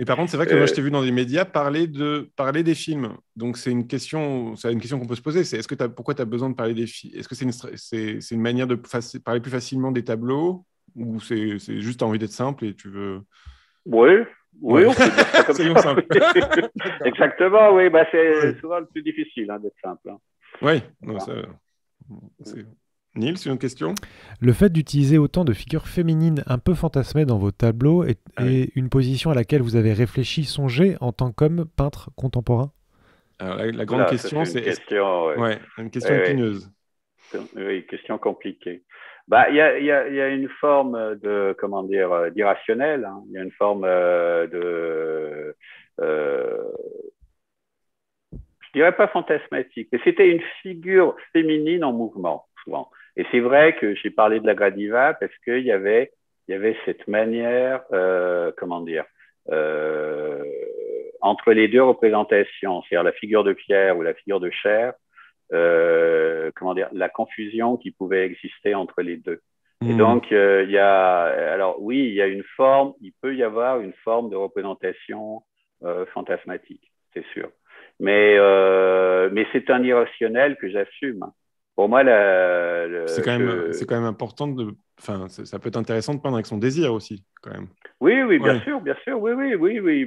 S1: par contre, c'est vrai que moi, je t'ai vu dans les médias parler des films. Donc, c'est une question qu'on peut se poser. C'est pourquoi tu as besoin de parler des films? Est-ce que c'est une manière de parler plus facilement des tableaux? Ou c'est juste tu as envie d'être simple et tu veux...
S2: Oui, on peut dire ça comme ça. Exactement, oui. C'est souvent le plus difficile d'être simple.
S1: Oui, Niels, une autre question?
S3: Le fait d'utiliser autant de figures féminines un peu fantasmées dans vos tableaux est une position à laquelle vous avez réfléchi, songé en tant qu'homme peintre contemporain?
S1: Alors, la grande question, c'est... une question épineuse.
S2: Oui, question compliquée. Il y a une forme de, d'irrationnel. Hein. Il y a une forme je dirais pas fantasmatique, mais c'était une figure féminine en mouvement, souvent. Et c'est vrai que j'ai parlé de la Gradiva parce qu'il y avait cette manière, entre les deux représentations, c'est-à-dire la figure de pierre ou la figure de chair, comment dire, la confusion qui pouvait exister entre les deux. Et
S1: Hmm.
S2: donc, il y a, alors oui, il y a une forme, il peut y avoir une forme de représentation fantasmatique, c'est sûr. Mais c'est un irrationnel que j'assume. Pour moi,
S1: C'est quand même important de. Enfin, ça peut être intéressant de peindre avec son désir aussi, quand même.
S2: oui, oui,
S1: Ouais.
S2: bien sûr, oui, oui, oui, oui.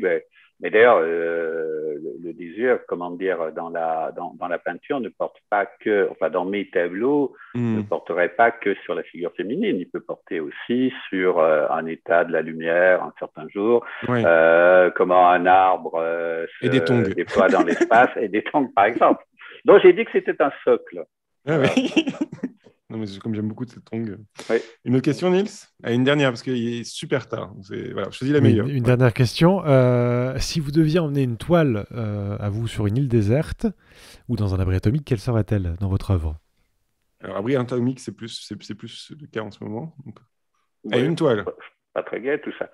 S2: Mais d'ailleurs, le désir, comment dire, dans la peinture ne porte pas que, enfin, dans mes tableaux, ne
S1: Hmm.
S2: porterait pas que sur la figure féminine. Il peut porter aussi sur un état de la lumière un certain jour,
S1: Ouais.
S2: comment un arbre
S1: Et des tongs.
S2: se déploie dans l'espace et des tongs, par exemple. Donc, j'ai dit que c'était un socle.
S1: Ah
S2: Voilà.
S1: oui. Non, mais comme j'aime beaucoup ces tongs.
S2: Oui.
S1: Une autre question, Nils? Ah, une dernière, parce qu'il est super tard. Voilà, je choisis la
S3: Oui,
S1: meilleure.
S3: une
S1: Ouais.
S3: dernière question. Si vous deviez emmener une toile à vous sur une île déserte ou dans un abri atomique, quelle serait-elle dans votre œuvre?
S1: Alors, abri atomique, c'est plus le cas en ce moment. Donc... Et
S2: Oui,
S1: une toile.
S2: pas très gai tout ça.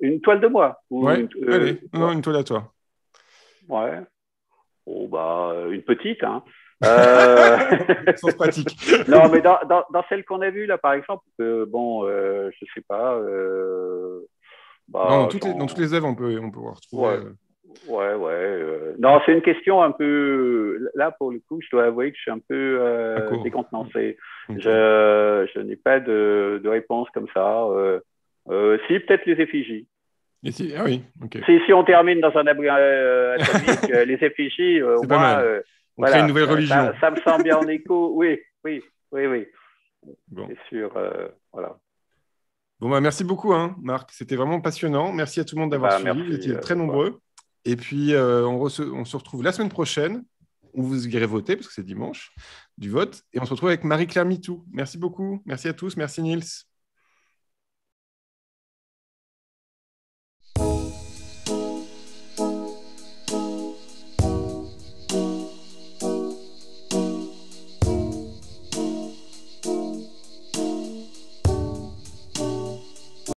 S2: Une toile de moi ou
S1: Ouais, allez. Non,
S2: ouais,
S1: une toile à toi.
S2: ouais. Oh, bah, une petite, hein. Euh...
S1: Sens pratique.
S2: non, mais dans celle qu'on a vue là, par exemple, bon, je sais pas.
S1: Non,
S2: Bah,
S1: dans toutes les œuvres, on peut retrouver.
S2: ouais, ouais. Non, c'est une question un peu. Là, pour le coup, je dois avouer que je suis un peu
S1: À court.
S2: décontenancé.
S1: Ok.
S2: Je n'ai pas de réponse comme ça. Si, peut-être les effigies.
S1: Ah oui, ok.
S2: Si on termine dans un abri atomique, les effigies, au
S1: C'est pas
S2: moins,
S1: mal. On crée une
S2: voilà,
S1: nouvelle religion.
S2: ça me semble bien en écho. Oui, oui, oui, oui,
S1: Bon.
S2: c'est sûr. Voilà.
S1: Bon, bah, merci beaucoup, hein, Marc. C'était vraiment passionnant. Merci à tout le monde d'avoir
S2: Bah,
S1: suivi. Vous
S2: merci.
S1: étiez très
S2: Voilà.
S1: nombreux. Et puis, on se retrouve la semaine prochaine, où vous irez voter, parce que c'est dimanche, du vote. Et on se retrouve avec Marie-Claire Mitou. Merci beaucoup. Merci à tous. Merci, Nils.